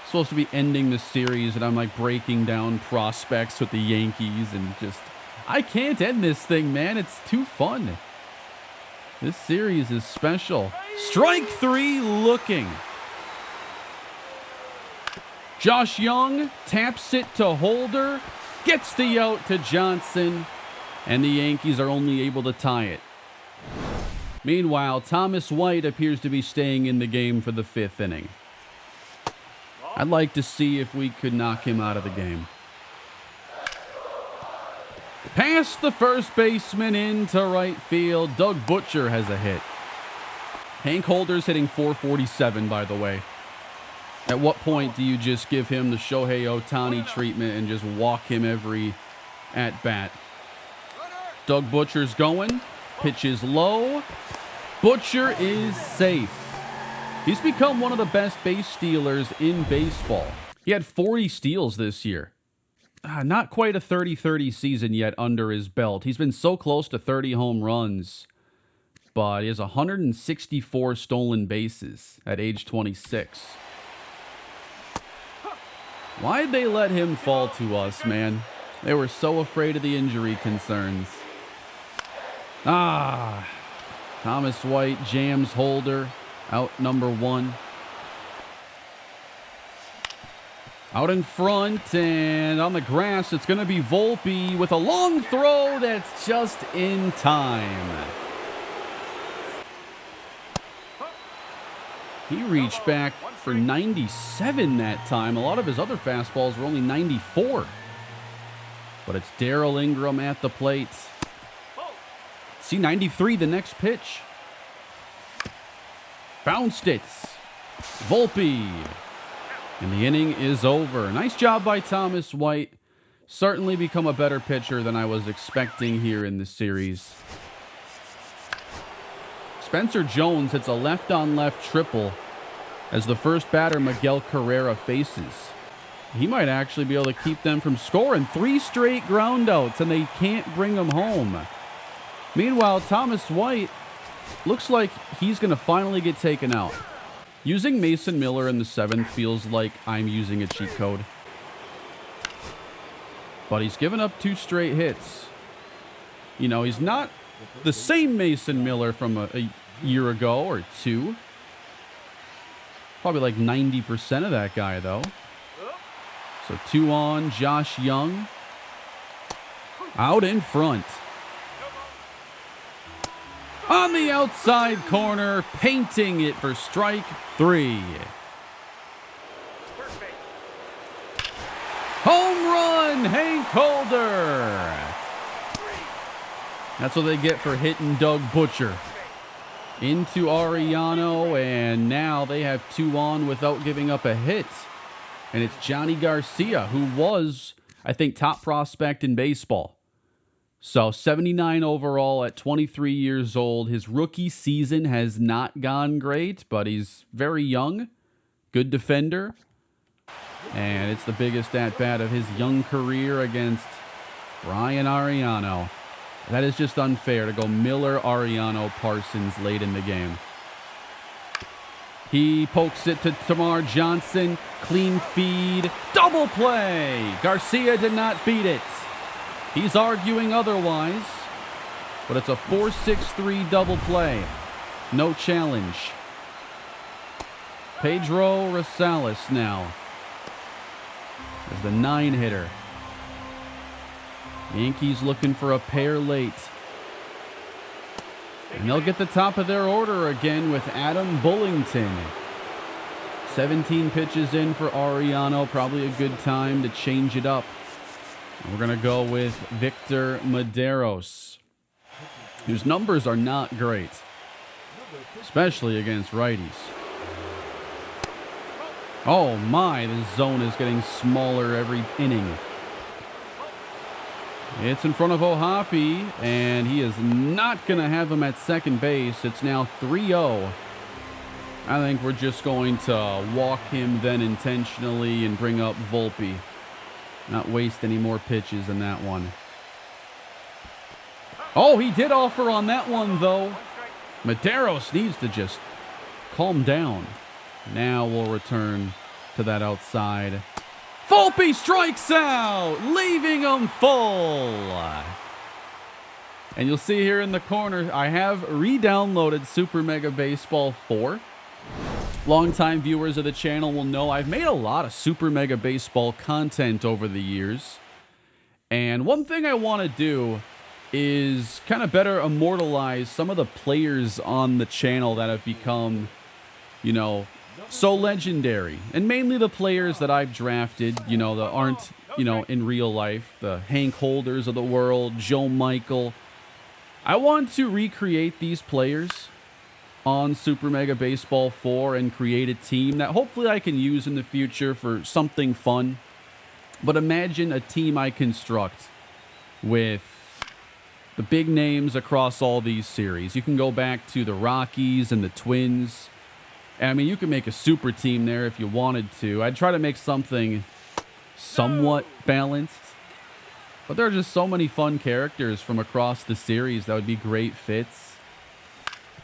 Supposed to be ending the series, and I'm like breaking down prospects with the Yankees, and just, I can't end this thing, man. It's too fun. This series is special. Strike 3 looking. Josh Young taps it to Holder, gets the out to Johnson, and the Yankees are only able to tie it. Meanwhile, Thomas White appears to be staying in the game for the 5th inning. I'd like to see if we could knock him out of the game. Past the first baseman into right field. Doug Butcher has a hit. Hank Holder's hitting 447, by the way. At what point do you just give him the Shohei Ohtani treatment and just walk him every at-bat? Doug Butcher's going. Pitch is low. Butcher is safe. He's become one of the best base stealers in baseball. He had 40 steals this year. Not quite a 30-30 season yet under his belt. He's been so close to 30 home runs, but he has 164 stolen bases at age 26. Why'd they let him fall to us, man? They were so afraid of the injury concerns. Thomas White jams Holder. Out number 1. Out in front, and on the grass, it's going to be Volpe with a long throw that's just in time. He reached back for 97 that time. A lot of his other fastballs were only 94. But it's Darrell Ingram at the plate. See 93 the next pitch. Bounced it. Volpe. And the inning is over. Nice job by Thomas White. Certainly become a better pitcher than I was expecting here in this series. Spencer Jones hits a left-on-left triple as the first batter Miguel Carrera faces. He might actually be able to keep them from scoring 3 straight groundouts, and they can't bring them home. Meanwhile, Thomas White looks like he's going to finally get taken out. Using Mason Miller in the 7th feels like I'm using a cheat code. But he's given up 2 straight hits. You know, he's not the same Mason Miller from a year ago or 2. Probably like 90% of that guy, though. So 2 on, Josh Young. Out in front. On the outside corner, painting it for strike 3. Home run, Hank Holder. That's what they get for hitting Doug Butcher. Into Ariano, and now they have 2 on without giving up a hit. And it's Johnny Garcia, who was, I think, top prospect in baseball. So 79 overall at 23 years old. His rookie season has not gone great, but he's very young. Good defender. And it's the biggest at-bat of his young career against Brian Ariano. That is just unfair to go Miller, Ariano, Parsons late in the game. He pokes it to Tamar Johnson. Clean feed. Double play. Garcia did not beat it. He's arguing otherwise. But it's a 4-6-3 double play. No challenge. Pedro Rosales now as the 9-hitter. Yankees looking for a pair late. And they'll get the top of their order again with Adam Bullington. 17 pitches in for Ariano. Probably a good time to change it up. And we're going to go with Victor Medeiros, whose numbers are not great, especially against righties. Oh my, the zone is getting smaller every inning. It's in front of O'Hoppe, and he is not going to have him at second base. It's now 3-0. I think we're just going to walk him then intentionally and bring up Volpe. Not waste any more pitches in that one. Oh, he did offer on that one, though. Medeiros needs to just calm down. Now we'll return to that outside. Volpe strikes out, leaving him full. And you'll see here in the corner, I have re-downloaded Super Mega Baseball 4. Longtime viewers of the channel will know I've made a lot of Super Mega Baseball content over the years. And one thing I want to do is kind of better immortalize some of the players on the channel that have become, you know, so legendary. And mainly the players that I've drafted, you know, that aren't, you know, in real life. The Hank Holders of the world, Joe Michael. I want to recreate these players on Super Mega Baseball 4 and create a team that hopefully I can use in the future for something fun. But imagine a team I construct with the big names across all these series. You can go back to the Rockies and the Twins. I mean, you can make a super team there if you wanted to. I'd try to make something somewhat balanced. But there are just so many fun characters from across the series that would be great fits.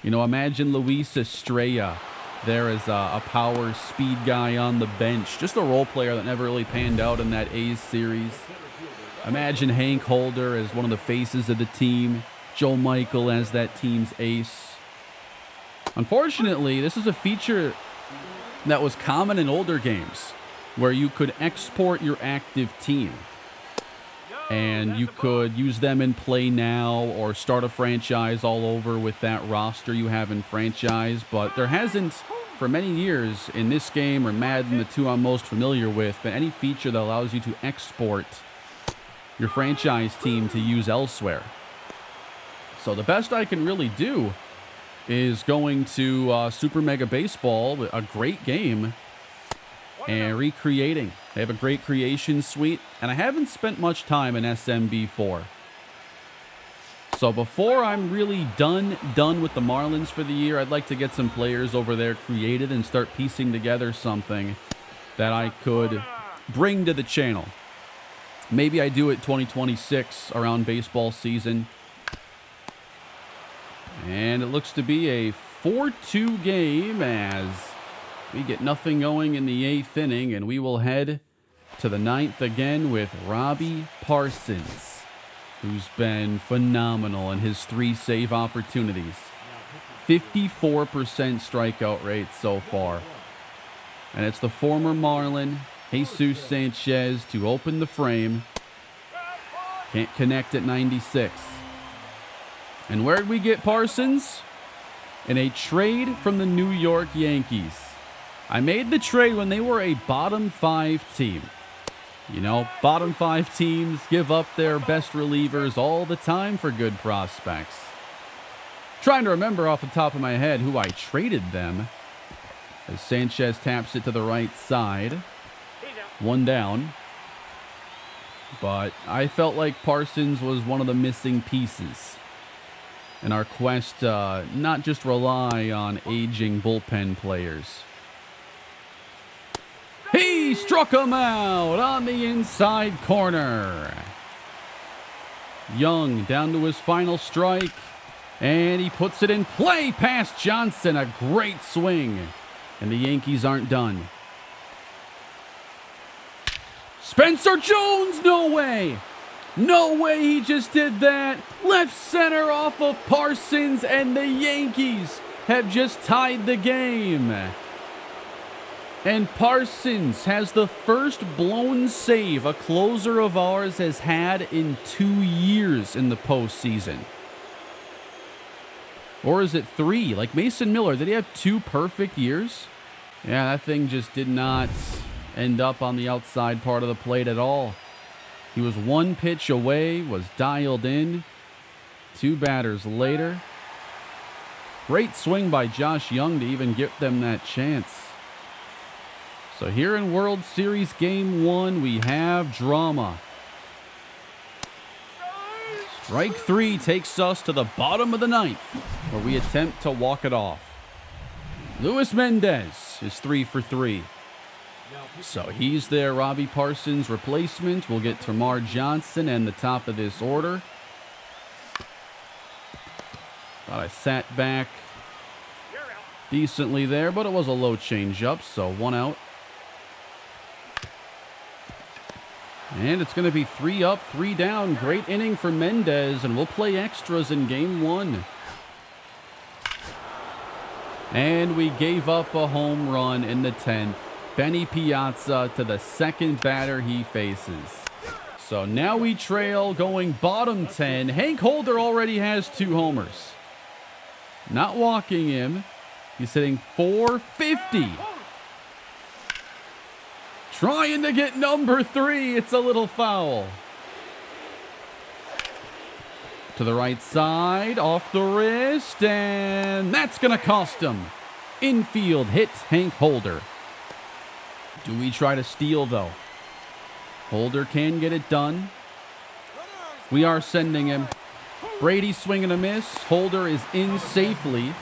You know, imagine Luis Estrella there as a power speed guy on the bench. Just a role player that never really panned out in that A's series. Imagine Hank Holder as one of the faces of the team. Joe Michael as that team's ace. Unfortunately, this is a feature that was common in older games where you could export your active team. And you could use them in Play Now or start a franchise all over with that roster you have in franchise. But there hasn't, for many years, in this game or Madden, the two I'm most familiar with, been any feature that allows you to export your franchise team to use elsewhere. So the best I can really do is going to Super Mega Baseball, a great game, and recreating. They have a great creation suite, and I haven't spent much time in SMB4. So before I'm really done with the Marlins for the year, I'd like to get some players over there created and start piecing together something that I could bring to the channel. Maybe I do it 2026 around baseball season. And it looks to be a 4-2 game as we get nothing going in the 8th inning, and we will head to the 9th again with Robbie Parsons, who's been phenomenal in his 3 save opportunities. 54% strikeout rate so far. And it's the former Marlin, Jesus Sanchez, to open the frame. Can't connect at 96. And where did we get Parsons? In a trade from the New York Yankees. I made the trade when they were a bottom 5 team. You know, bottom 5 teams give up their best relievers all the time for good prospects. Trying to remember off the top of my head who I traded them. As Sanchez taps it to the right side. One down. But I felt like Parsons was one of the missing pieces in our quest to not just rely on aging bullpen players. He struck him out on the inside corner. Young down to his final strike, and he puts it in play past Johnson. A great swing, and the Yankees aren't done. Spencer Jones, no way! No way he just did that. Left center off of Parsons, and the Yankees have just tied the game. And Parsons has the first blown save a closer of ours has had in 2 years in the postseason. Or is it 3? Like Mason Miller, did he have 2 perfect years? Yeah, that thing just did not end up on the outside part of the plate at all. He was 1 pitch away, was dialed in. 2 batters later. Great swing by Josh Young to even give them that chance. So here in World Series Game 1, we have drama. Strike 3 takes us to the bottom of the 9th, where we attempt to walk it off. Luis Mendez is 3 for 3. So he's there, Robbie Parsons' replacement. We'll get Tamar Johnson and the top of this order. Thought I sat back decently there, but it was a low changeup, so 1 out. And it's going to be 3 up, 3 down. Great inning for Mendez, and we'll play extras in Game 1. And we gave up a home run in the 10th. Benny Piazza to the second batter he faces. So now we trail going bottom 10. Hank Holder already has 2 homers. Not walking him. He's hitting .450. Trying to get number 3. It's a little foul. To the right side, off the wrist, and that's going to cost him. Infield hits Hank Holder. Do we try to steal, though? Holder can get it done. We are sending him. Brady swinging a miss. Holder is in safely.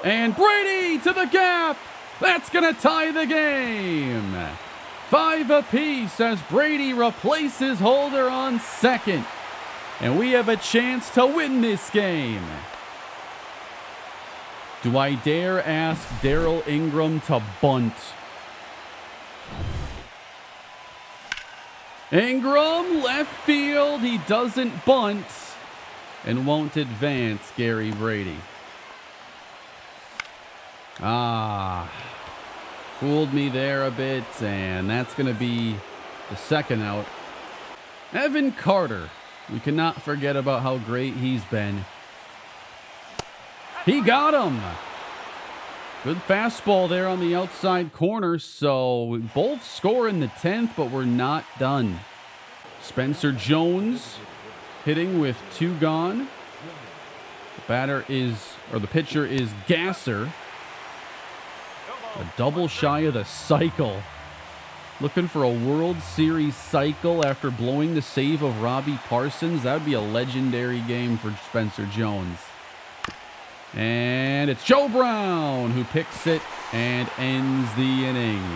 And Brady to the gap. That's going to tie the game. 5 apiece as Brady replaces Holder on second. And we have a chance to win this game. Do I dare ask Darryl Ingram to bunt? Ingram, left field. He doesn't bunt and won't advance Gary Brady. Fooled me there a bit, and that's going to be the second out. Evan Carter. We cannot forget about how great he's been. He got him. Good fastball there on the outside corner, so we both score in the 10th, but we're not done. Spencer Jones hitting with 2 gone. The pitcher is Gasser. A double shy of the cycle. Looking for a World Series cycle after blowing the save of Robbie Parsons. That would be a legendary game for Spencer Jones. And it's Joe Brown who picks it and ends the inning.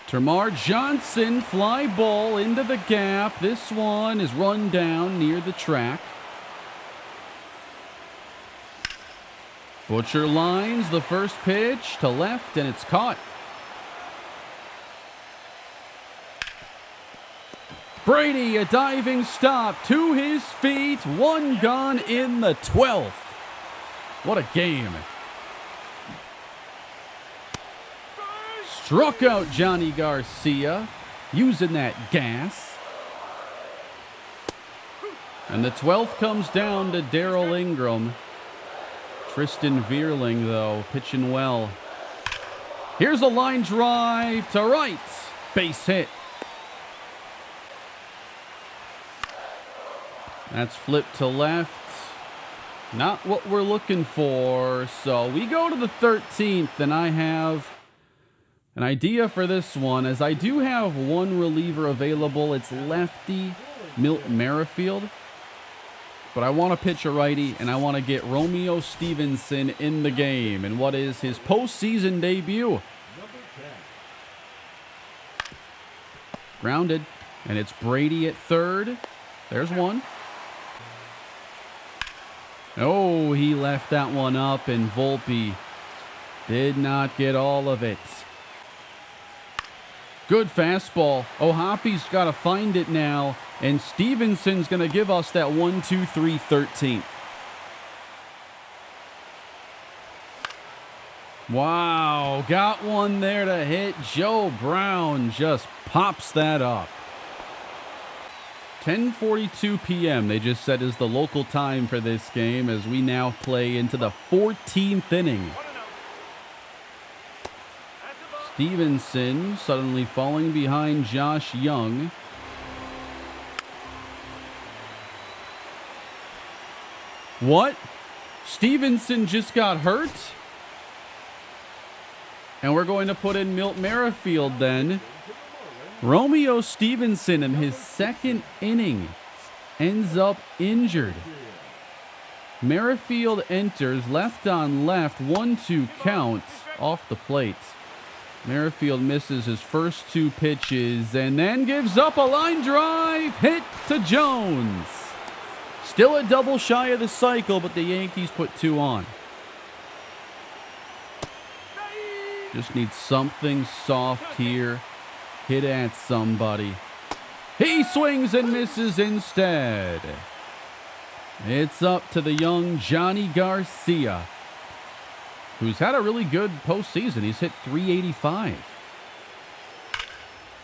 Tamar Johnson, fly ball into the gap. This one is run down near the track. Butcher lines the first pitch to left, and it's caught. Brady, a diving stop to his feet. 1 gone in the 12th. What a game. Struck out Johnny Garcia, using that gas. And the 12th comes down to Darryl Ingram. Tristan Vierling, though, pitching well. Here's a line drive to right. Base hit. That's flipped to left. Not what we're looking for. So we go to the 13th, and I have an idea for this one, as I do have one reliever available. It's lefty Milt Merrifield. But I want to pitch a righty, and I want to get Romeo Stevenson in the game. And what is his postseason debut? Grounded. And it's Brady at third. There's one. Oh, he left that one up, and Volpe did not get all of it. Good fastball. O'Hoppy's got to find it now, and Stevenson's going to give us that 1-2-3 13th. Wow, got one there to hit. Joe Brown just pops that up. 10:42 p.m. they just said is the local time for this game, as we now play into the 14th inning. Stevenson suddenly falling behind Josh Young. What? Stevenson just got hurt? And we're going to put in Milt Merrifield then. Romeo Stevenson in his second inning ends up injured. Merrifield enters, left on left, 1-2 count off the plate. Merrifield misses his first two pitches and then gives up a line drive hit to Jones. Still a double shy of the cycle, but the Yankees put two on. Just need something soft here. Hit at somebody. He swings and misses instead. It's up to the young Johnny Garcia, who's had a really good postseason. He's hit .385.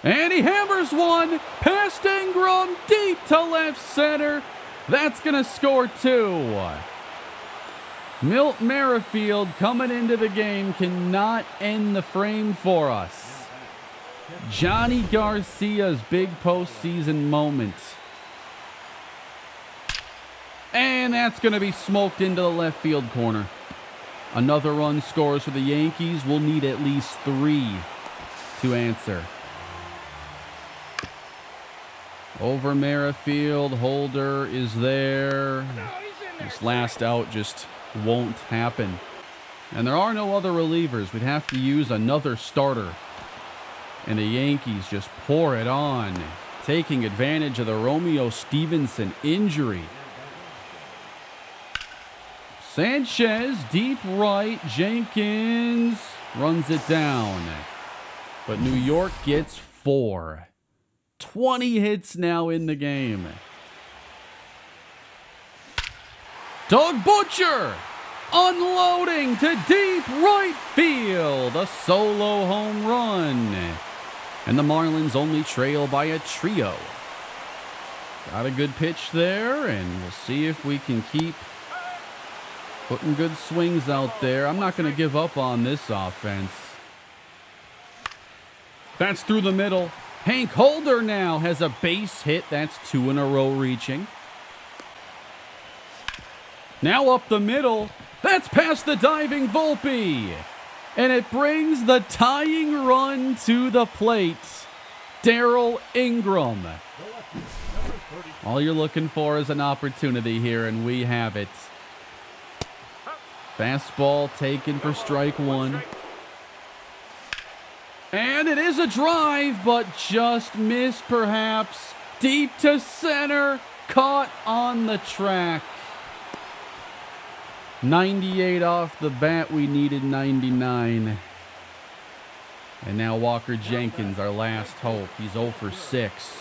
And he hammers one past Ingram, deep to left center. That's going to score two. Milt Merrifield coming into the game cannot end the frame for us. Johnny Garcia's big postseason moment. And that's going to be smoked into the left field corner. Another run scores for the Yankees. We'll need at least 3 to answer. Over Merrifield. Holder is there. This last out just won't happen. And there are no other relievers. We'd have to use another starter. And the Yankees just pour it on, taking advantage of the Romeo Stevenson injury. Sanchez, deep right. Jenkins runs it down. But New York gets 4. 20 hits now in the game. Doug Butcher unloading to deep right field. A solo home run. And the Marlins only trail by a trio. Got a good pitch there, and we'll see if we can keep putting good swings out there. I'm not going to give up on this offense. That's through the middle. Hank Holder now has a base hit. That's 2 in a row reaching. Now up the middle. That's past the diving Volpe. And it brings the tying run to the plate. Darryl Ingram. All you're looking for is an opportunity here, and we have it. Fastball taken for strike one. And it is a drive, but just missed perhaps. Deep to center. Caught on the track. 98 off the bat. We needed 99. And now Walker Jenkins, our last hope. He's 0 for 6.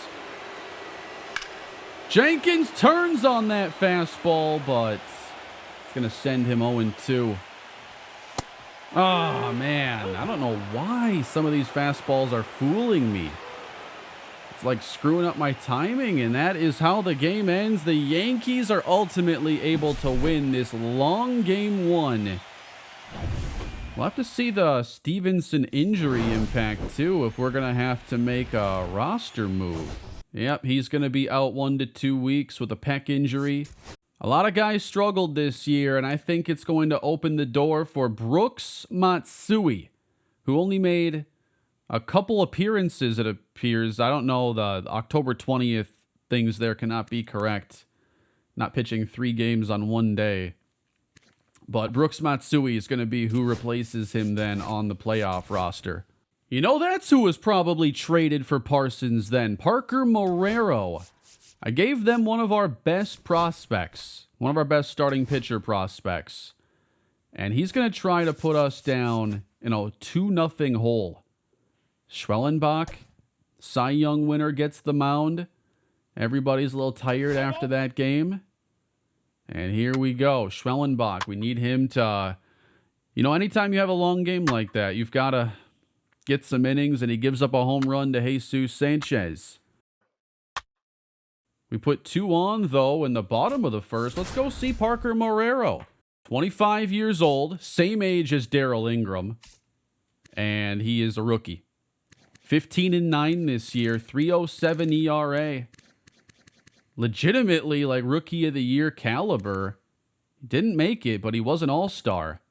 Jenkins turns on that fastball, but it's going to send him 0-2. Oh, man. I don't know why some of these fastballs are fooling me. It's like screwing up my timing, and that is how the game ends. The Yankees are ultimately able to win this long game 1. We'll have to see the Stevenson injury impact, too, if we're going to have to make a roster move. Yep, he's going to be out 1 to 2 weeks with a pec injury. A lot of guys struggled this year, and I think it's going to open the door for Brooks Matsui, who only made a couple appearances, it appears. I don't know, the October 20th things there cannot be correct. Not pitching 3 games on one day. But Brooks Matsui is going to be who replaces him then on the playoff roster. You know, that's who was probably traded for Parsons then. Parker Marrero. I gave them one of our best prospects. One of our best starting pitcher prospects. And he's going to try to put us down in a 2-0 hole. Schwellenbach, Cy Young winner, gets the mound. Everybody's a little tired after that game. And here we go. Schwellenbach, we need him to... You know, anytime you have a long game like that, you've got to get some innings, and he gives up a home run to Jesus Sanchez. We put 2 on, though, in the bottom of the first. Let's go see Parker Marrero. 25 years old, same age as Darrell Ingram, and he is a rookie. 15-9 this year, 3.07 ERA. Legitimately, like, rookie of the year caliber. Didn't make it, but he was an all-star.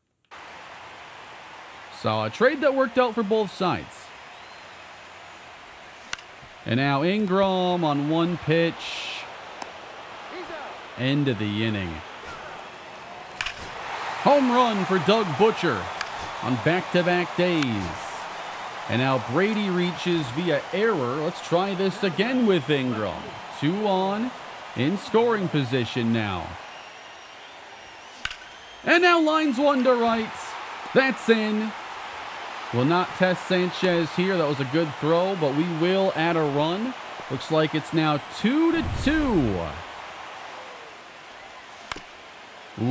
So a trade that worked out for both sides. And now Ingram on 1 pitch. End of the inning. Home run for Doug Butcher on back-to-back days. And now Brady reaches via error. Let's try this again with Ingram. 2 on, in scoring position now. And now lines 1 to right. That's in. Will not test Sanchez here. That was a good throw, but we will add a run. Looks like it's now 2-2. Ooh,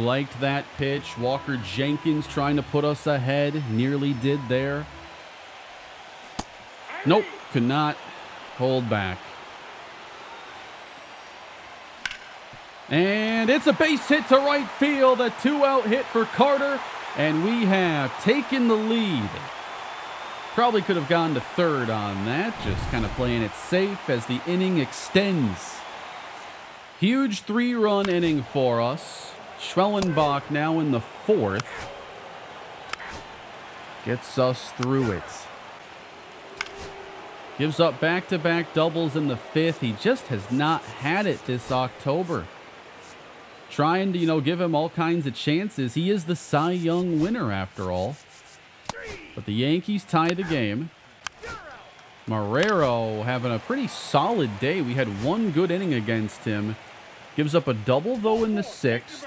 liked that pitch. Walker Jenkins trying to put us ahead. Nearly did there. Nope, could not hold back. And it's a base hit to right field. A 2-out hit for Carter. And we have taken the lead. Probably could have gone to third on that. Just kind of playing it safe as the inning extends. Huge 3-run inning for us. Schwellenbach now in the 4th. Gets us through it. Gives up back-to-back doubles in the 5th. He just has not had it this October. Trying to, give him all kinds of chances. He is the Cy Young winner after all. But the Yankees tie the game. Marrero having a pretty solid day. We had 1 good inning against him. Gives up a double, though, in the 6th.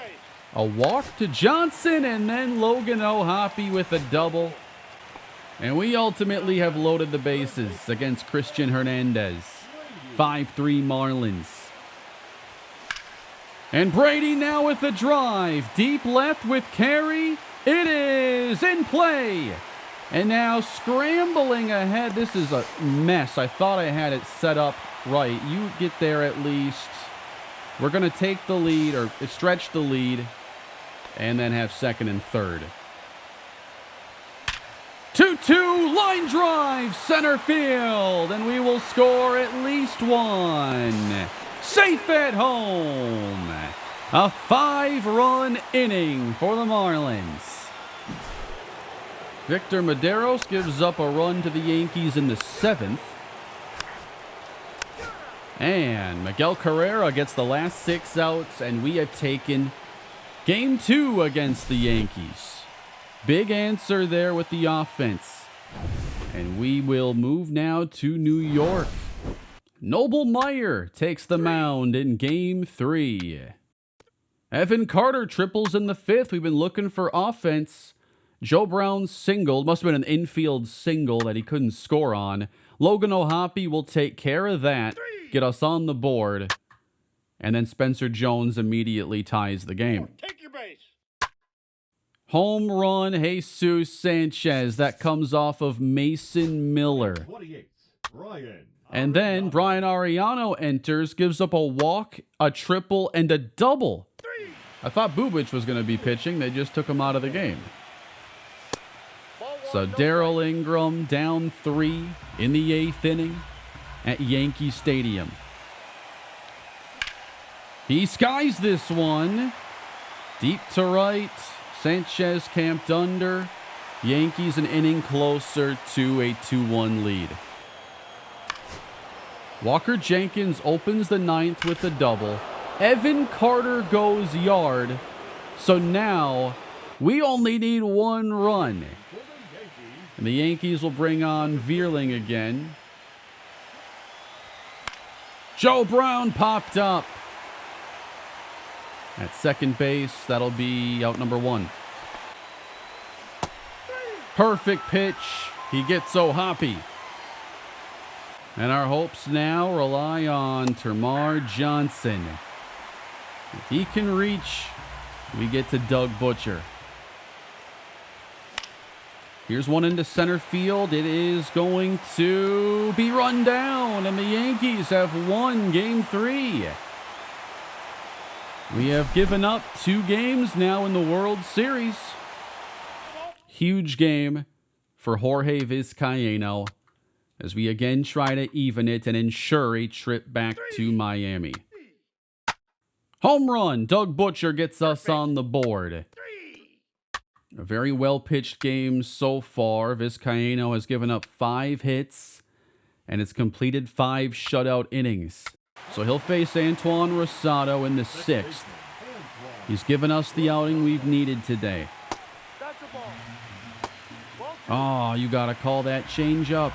A walk to Johnson, and then Logan O'Hoppe with a double. And we ultimately have loaded the bases against Christian Hernandez. 5-3 Marlins. And Brady now with the drive. Deep left with Carey. It is in play. And now scrambling ahead. This is a mess. I thought I had it set up right. You get there at least. We're going to take the lead, or stretch the lead, and then have second and third. 2-2 line drive, center field, and we will score at least 1. Safe at home. A 5-run inning for the Marlins. Victor Medeiros gives up a run to the Yankees in the 7th. And Miguel Carrera gets the last 6 outs, and we have taken Game 2 against the Yankees. Big answer there with the offense. And we will move now to New York. Noble Meyer takes the mound in Game 3. Evan Carter triples in the 5th. We've been looking for offense. Joe Brown singled. Must have been an infield single that he couldn't score on. Logan O'Hoppe will take care of that, get us on the board, and then Spencer Jones immediately ties the game. Take your base. Home run, Jesus Sanchez. That comes off of Mason Miller. 28, Brian. And then Brian Ariano enters, gives up a walk, a triple, and a double. I thought Bubic was going to be pitching. They just took him out of the game. So Darrell Ingram down 3 in the 8th inning at Yankee Stadium. He skies this one. Deep to right. Sanchez camped under. Yankees an inning closer to a 2-1 lead. Walker Jenkins opens the ninth with a double. Evan Carter goes yard. So now we only need one run. And the Yankees will bring on Vierling again. Joe Brown popped up. At second base, that'll be out number 1. Perfect pitch. He gets so hoppy. And our hopes now rely on Termarr Johnson. If he can reach, we get to Doug Butcher. Here's one into center field. It is going to be run down, and the Yankees have won Game 3. We have given up 2 games now in the World Series. Huge game for Jorge Vizcaino as we again try to even it and ensure a trip back to Miami. Home run. Doug Butcher gets us on the board. A very well-pitched game so far. Vizcaino has given up 5 hits and has completed 5 shutout innings. So he'll face Antoine Rosado in the 6th. He's given us the outing we've needed today. Oh, you got to call that change up.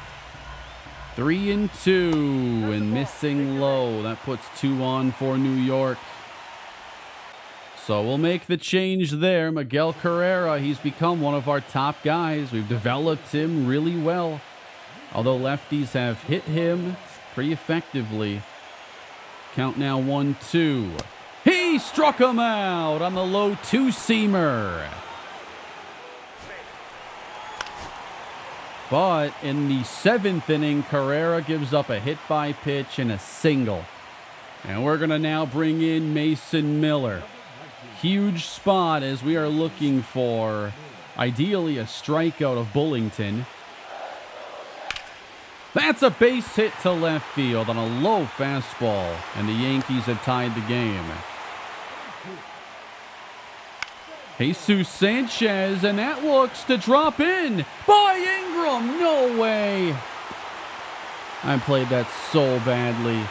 3-2 and missing low. That puts 2 on for New York. So we'll make the change there. Miguel Carrera, he's become one of our top guys. We've developed him really well. Although lefties have hit him pretty effectively. Count now 1-2. He struck him out on the low 2-seamer. But in the 7th inning, Carrera gives up a hit by pitch and a single. And we're going to now bring in Mason Miller. Huge spot as we are looking for, ideally, a strikeout of Bullington. That's a base hit to left field on a low fastball, and the Yankees have tied the game. Jesus Sanchez, and that looks to drop in by Ingram. No way. I played that so badly.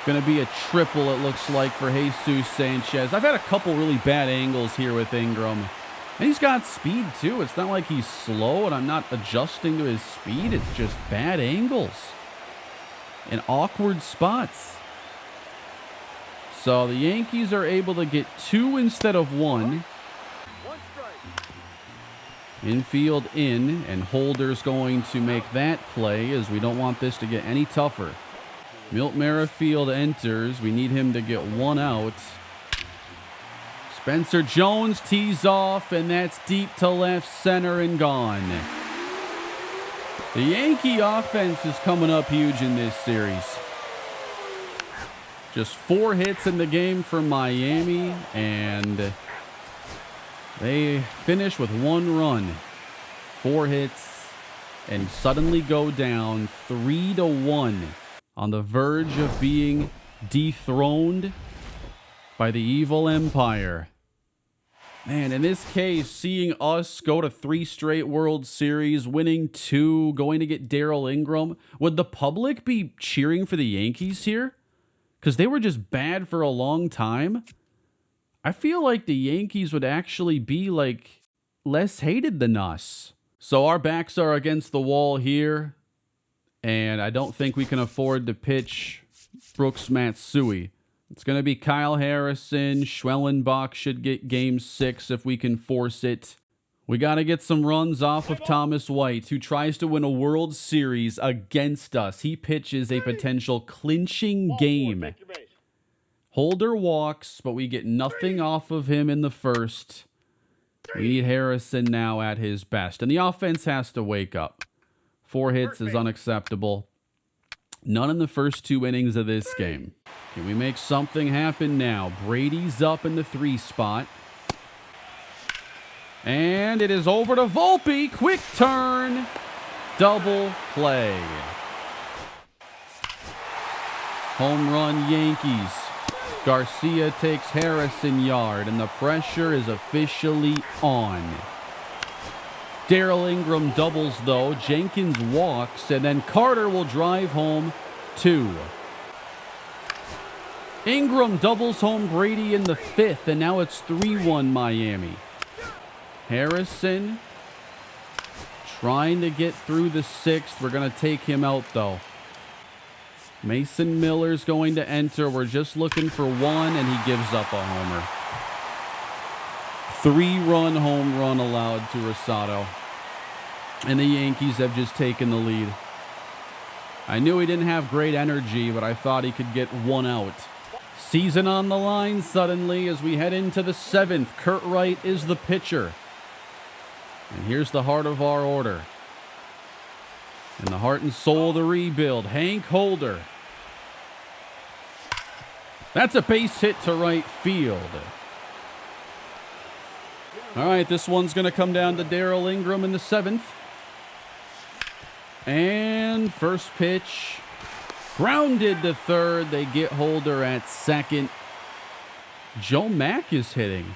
Going to be a triple, it looks like, for Jesus Sanchez. I've had a couple really bad angles here with Ingram. And he's got speed, too. It's not like he's slow and I'm not adjusting to his speed. It's just bad angles and awkward spots. So the Yankees are able to get 2 instead of 1. Infield in, and Holder's going to make that play as we don't want this to get any tougher. Milt Merrifield enters. We need him to get 1 out. Spencer Jones tees off, and that's deep to left center and gone. The Yankee offense is coming up huge in this series. Just 4 hits in the game for Miami, and they finish with 1 run. 4 hits, and suddenly go down 3-1. On the verge of being dethroned by the evil empire. Man, in this case, seeing us go to 3 straight World Series, winning 2, going to get Darryl Ingram, would the public be cheering for the Yankees here? Because they were just bad for a long time. I feel like the Yankees would actually be, like, less hated than us. So our backs are against the wall here. And I don't think we can afford to pitch Brooks Matsui. It's going to be Kyle Harrison. Schwellenbach should get Game 6 if we can force it. We got to get some runs off of Thomas White, who tries to win a World Series against us. He pitches a potential clinching game. Holder walks, but we get nothing off of him in the first. We need Harrison now at his best. And the offense has to wake up. 4 hits is unacceptable. None in the first 2 innings of this game. Can we make something happen now? Brady's up in the 3 spot. And it is over to Volpe. Quick turn. Double play. Home run Yankees. Garcia takes Harrison yard, and the pressure is officially on. Darrell Ingram doubles, though. Jenkins walks, and then Carter will drive home 2. Ingram doubles home Grady in the 5th, and now it's 3-1 Miami. Harrison trying to get through the 6th. We're going to take him out, though. Mason Miller's going to enter. We're just looking for 1, and he gives up a homer. 3-run home run allowed to Rosado. And the Yankees have just taken the lead. I knew he didn't have great energy, but I thought he could get 1 out. Season on the line suddenly as we head into the 7th. Kurt Wright is the pitcher. And here's the heart of our order. And the heart and soul of the rebuild, Hank Holder. That's a base hit to right field. All right, this one's going to come down to Darrell Ingram in the 7th. And first pitch, grounded to third. They get Holder at 2nd. Joe Mack is hitting.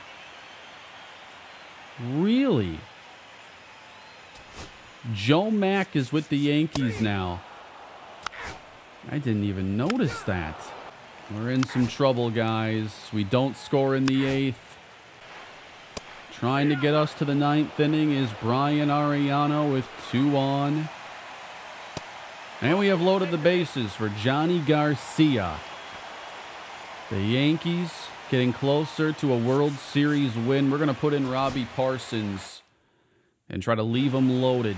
Really? Joe Mack is with the Yankees now. I didn't even notice that. We're in some trouble, guys. We don't score in the 8th. Trying to get us to the 9th inning is Brian Ariano with 2 on. And we have loaded the bases for Johnny Garcia. The Yankees getting closer to a World Series win. We're going to put in Robbie Parsons and try to leave him loaded.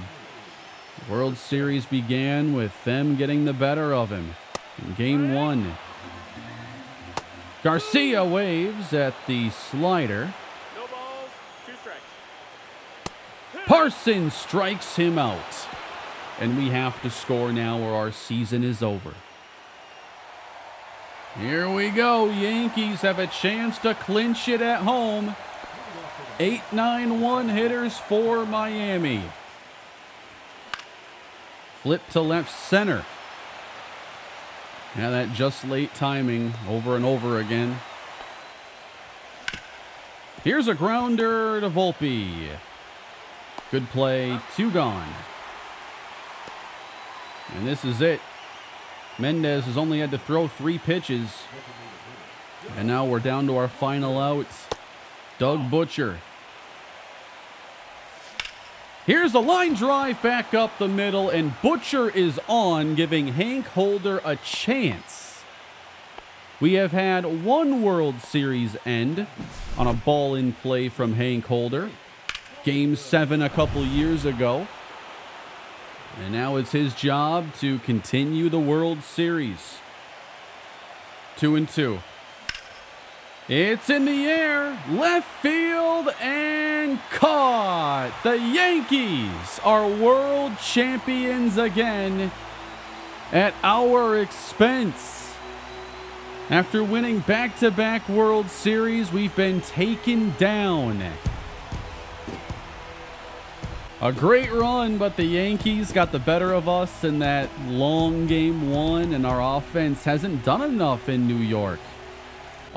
The World Series began with them getting the better of him in Game 1. Garcia waves at the slider. No balls, 2 strikes. Parsons strikes him out. And we have to score now or our season is over. Here we go. Yankees have a chance to clinch it at home. 8-9-1 hitters for Miami. Flip to left center. Yeah, that just late timing over and over again. Here's a grounder to Volpe. Good play, 2 gone. And this is it. Mendez has only had to throw 3 pitches. And now we're down to our final out. Doug Butcher. Here's a line drive back up the middle, and Butcher is on, giving Hank Holder a chance. We have had 1 World Series end on a ball in play from Hank Holder. Game 7 a couple years ago. And now it's his job to continue the World Series. 2-2. It's in the air, left field, and caught. The Yankees are world champions again at our expense. After winning back-to-back World Series, we've been taken down. A great run, but the Yankees got the better of us in that long Game 1, and our offense hasn't done enough in New York.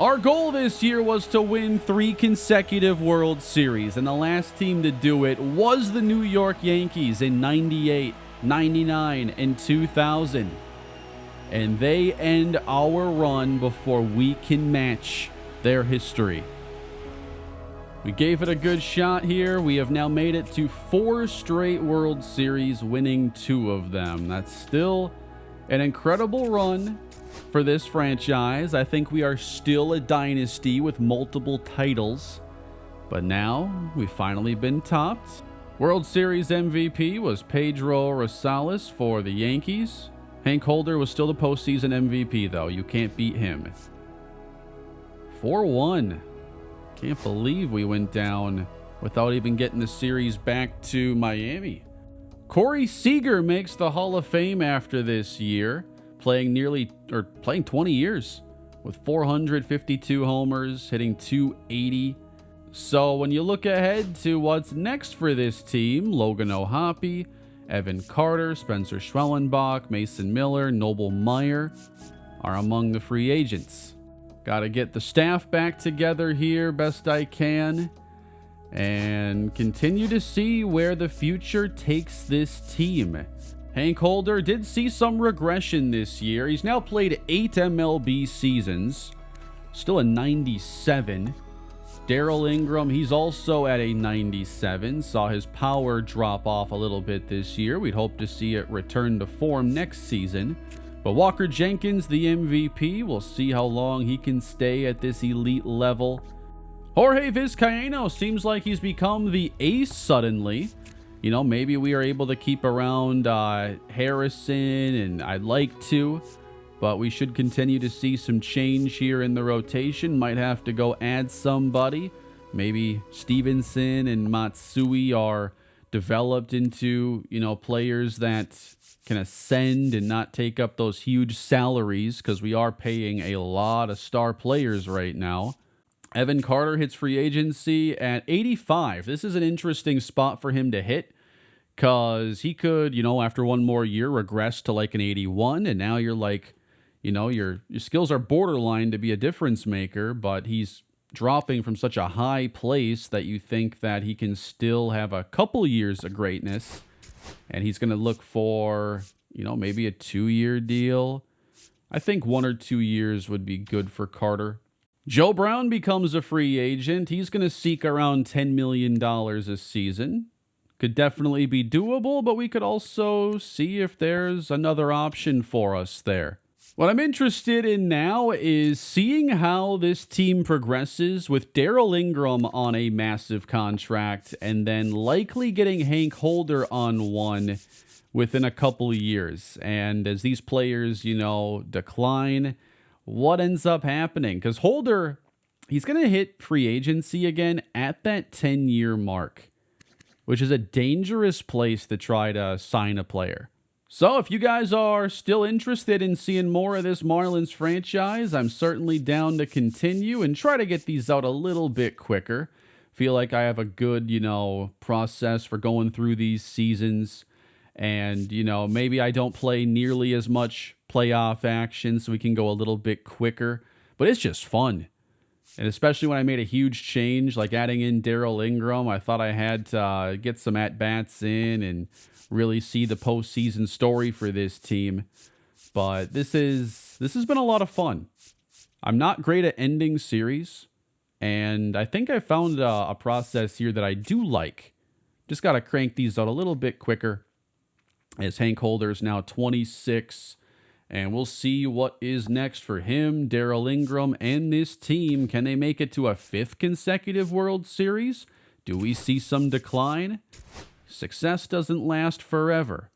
Our goal this year was to win 3 consecutive World Series, and the last team to do it was the New York Yankees in 98, 99, and 2000. And they end our run before we can match their history. We gave it a good shot here. We have now made it to 4 straight World Series, winning 2 of them. That's still an incredible run for this franchise. I think we are still a dynasty with multiple titles. But now we've finally been topped. World Series MVP was Pedro Rosales for the Yankees. Hank Holder was still the postseason MVP, though. You can't beat him. 4-1. Can't believe we went down without even getting the series back to Miami. Corey Seager makes the Hall of Fame after this year, playing 20 years with 452 homers, hitting .280. So when you look ahead to what's next for this team, Logan O'Hoppe, Evan Carter, Spencer Schwellenbach, Mason Miller, Noble Meyer are among the free agents. Got to get the staff back together here best I can and continue to see where the future takes this team. Hank Holder did see some regression this year. He's now played 8 MLB seasons. Still a 97. Darryl Ingram, he's also at a 97. Saw his power drop off a little bit this year. We'd hope to see it return to form next season. But Walker Jenkins, the MVP, we'll see how long he can stay at this elite level. Jorge Vizcaino seems like he's become the ace suddenly. You know, maybe we are able to keep around Harrison, and I'd like to. But we should continue to see some change here in the rotation. Might have to go add somebody. Maybe Stevenson and Matsui are developed into, you know, players that can ascend and not take up those huge salaries, because we are paying a lot of star players right now. Evan Carter hits free agency at 85. This is an interesting spot for him to hit, because he could, you know, after one more year regress to like an 81, and now you're like, you know, your skills are borderline to be a difference maker, but he's dropping from such a high place that you think that he can still have a couple years of greatness, and he's going to look for, you know, maybe a 2-year deal. I think 1 or 2 years would be good for Carter. Joe Brown becomes a free agent. He's going to seek around $10 million a season. Could definitely be doable, but we could also see if there's another option for us there. What I'm interested in now is seeing how this team progresses with Darryl Ingram on a massive contract and then likely getting Hank Holder on one within a couple of years. And as these players, you know, decline, what ends up happening? Because Holder, he's going to hit free agency again at that 10-year mark, which is a dangerous place to try to sign a player. So if you guys are still interested in seeing more of this Marlins franchise, I'm certainly down to continue and try to get these out a little bit quicker. Feel like I have a good, you know, process for going through these seasons. And, you know, maybe I don't play nearly as much playoff action so we can go a little bit quicker. But it's just fun. And especially when I made a huge change, like adding in Darryl Ingram, I thought I had to get some at-bats in and really see the postseason story for this team. But this has been a lot of fun. I'm not great at ending series, and I think I found a process here that I do like. Just got to crank these out a little bit quicker, as Hank Holder is now 26, and we'll see what is next for him, Darryl Ingram, and this team. Can they make it to a 5th consecutive World Series? Do we see some decline? Success doesn't last forever.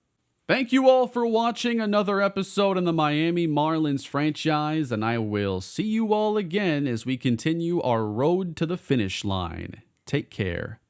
Thank you all for watching another episode in the Miami Marlins franchise, and I will see you all again as we continue our road to the finish line. Take care.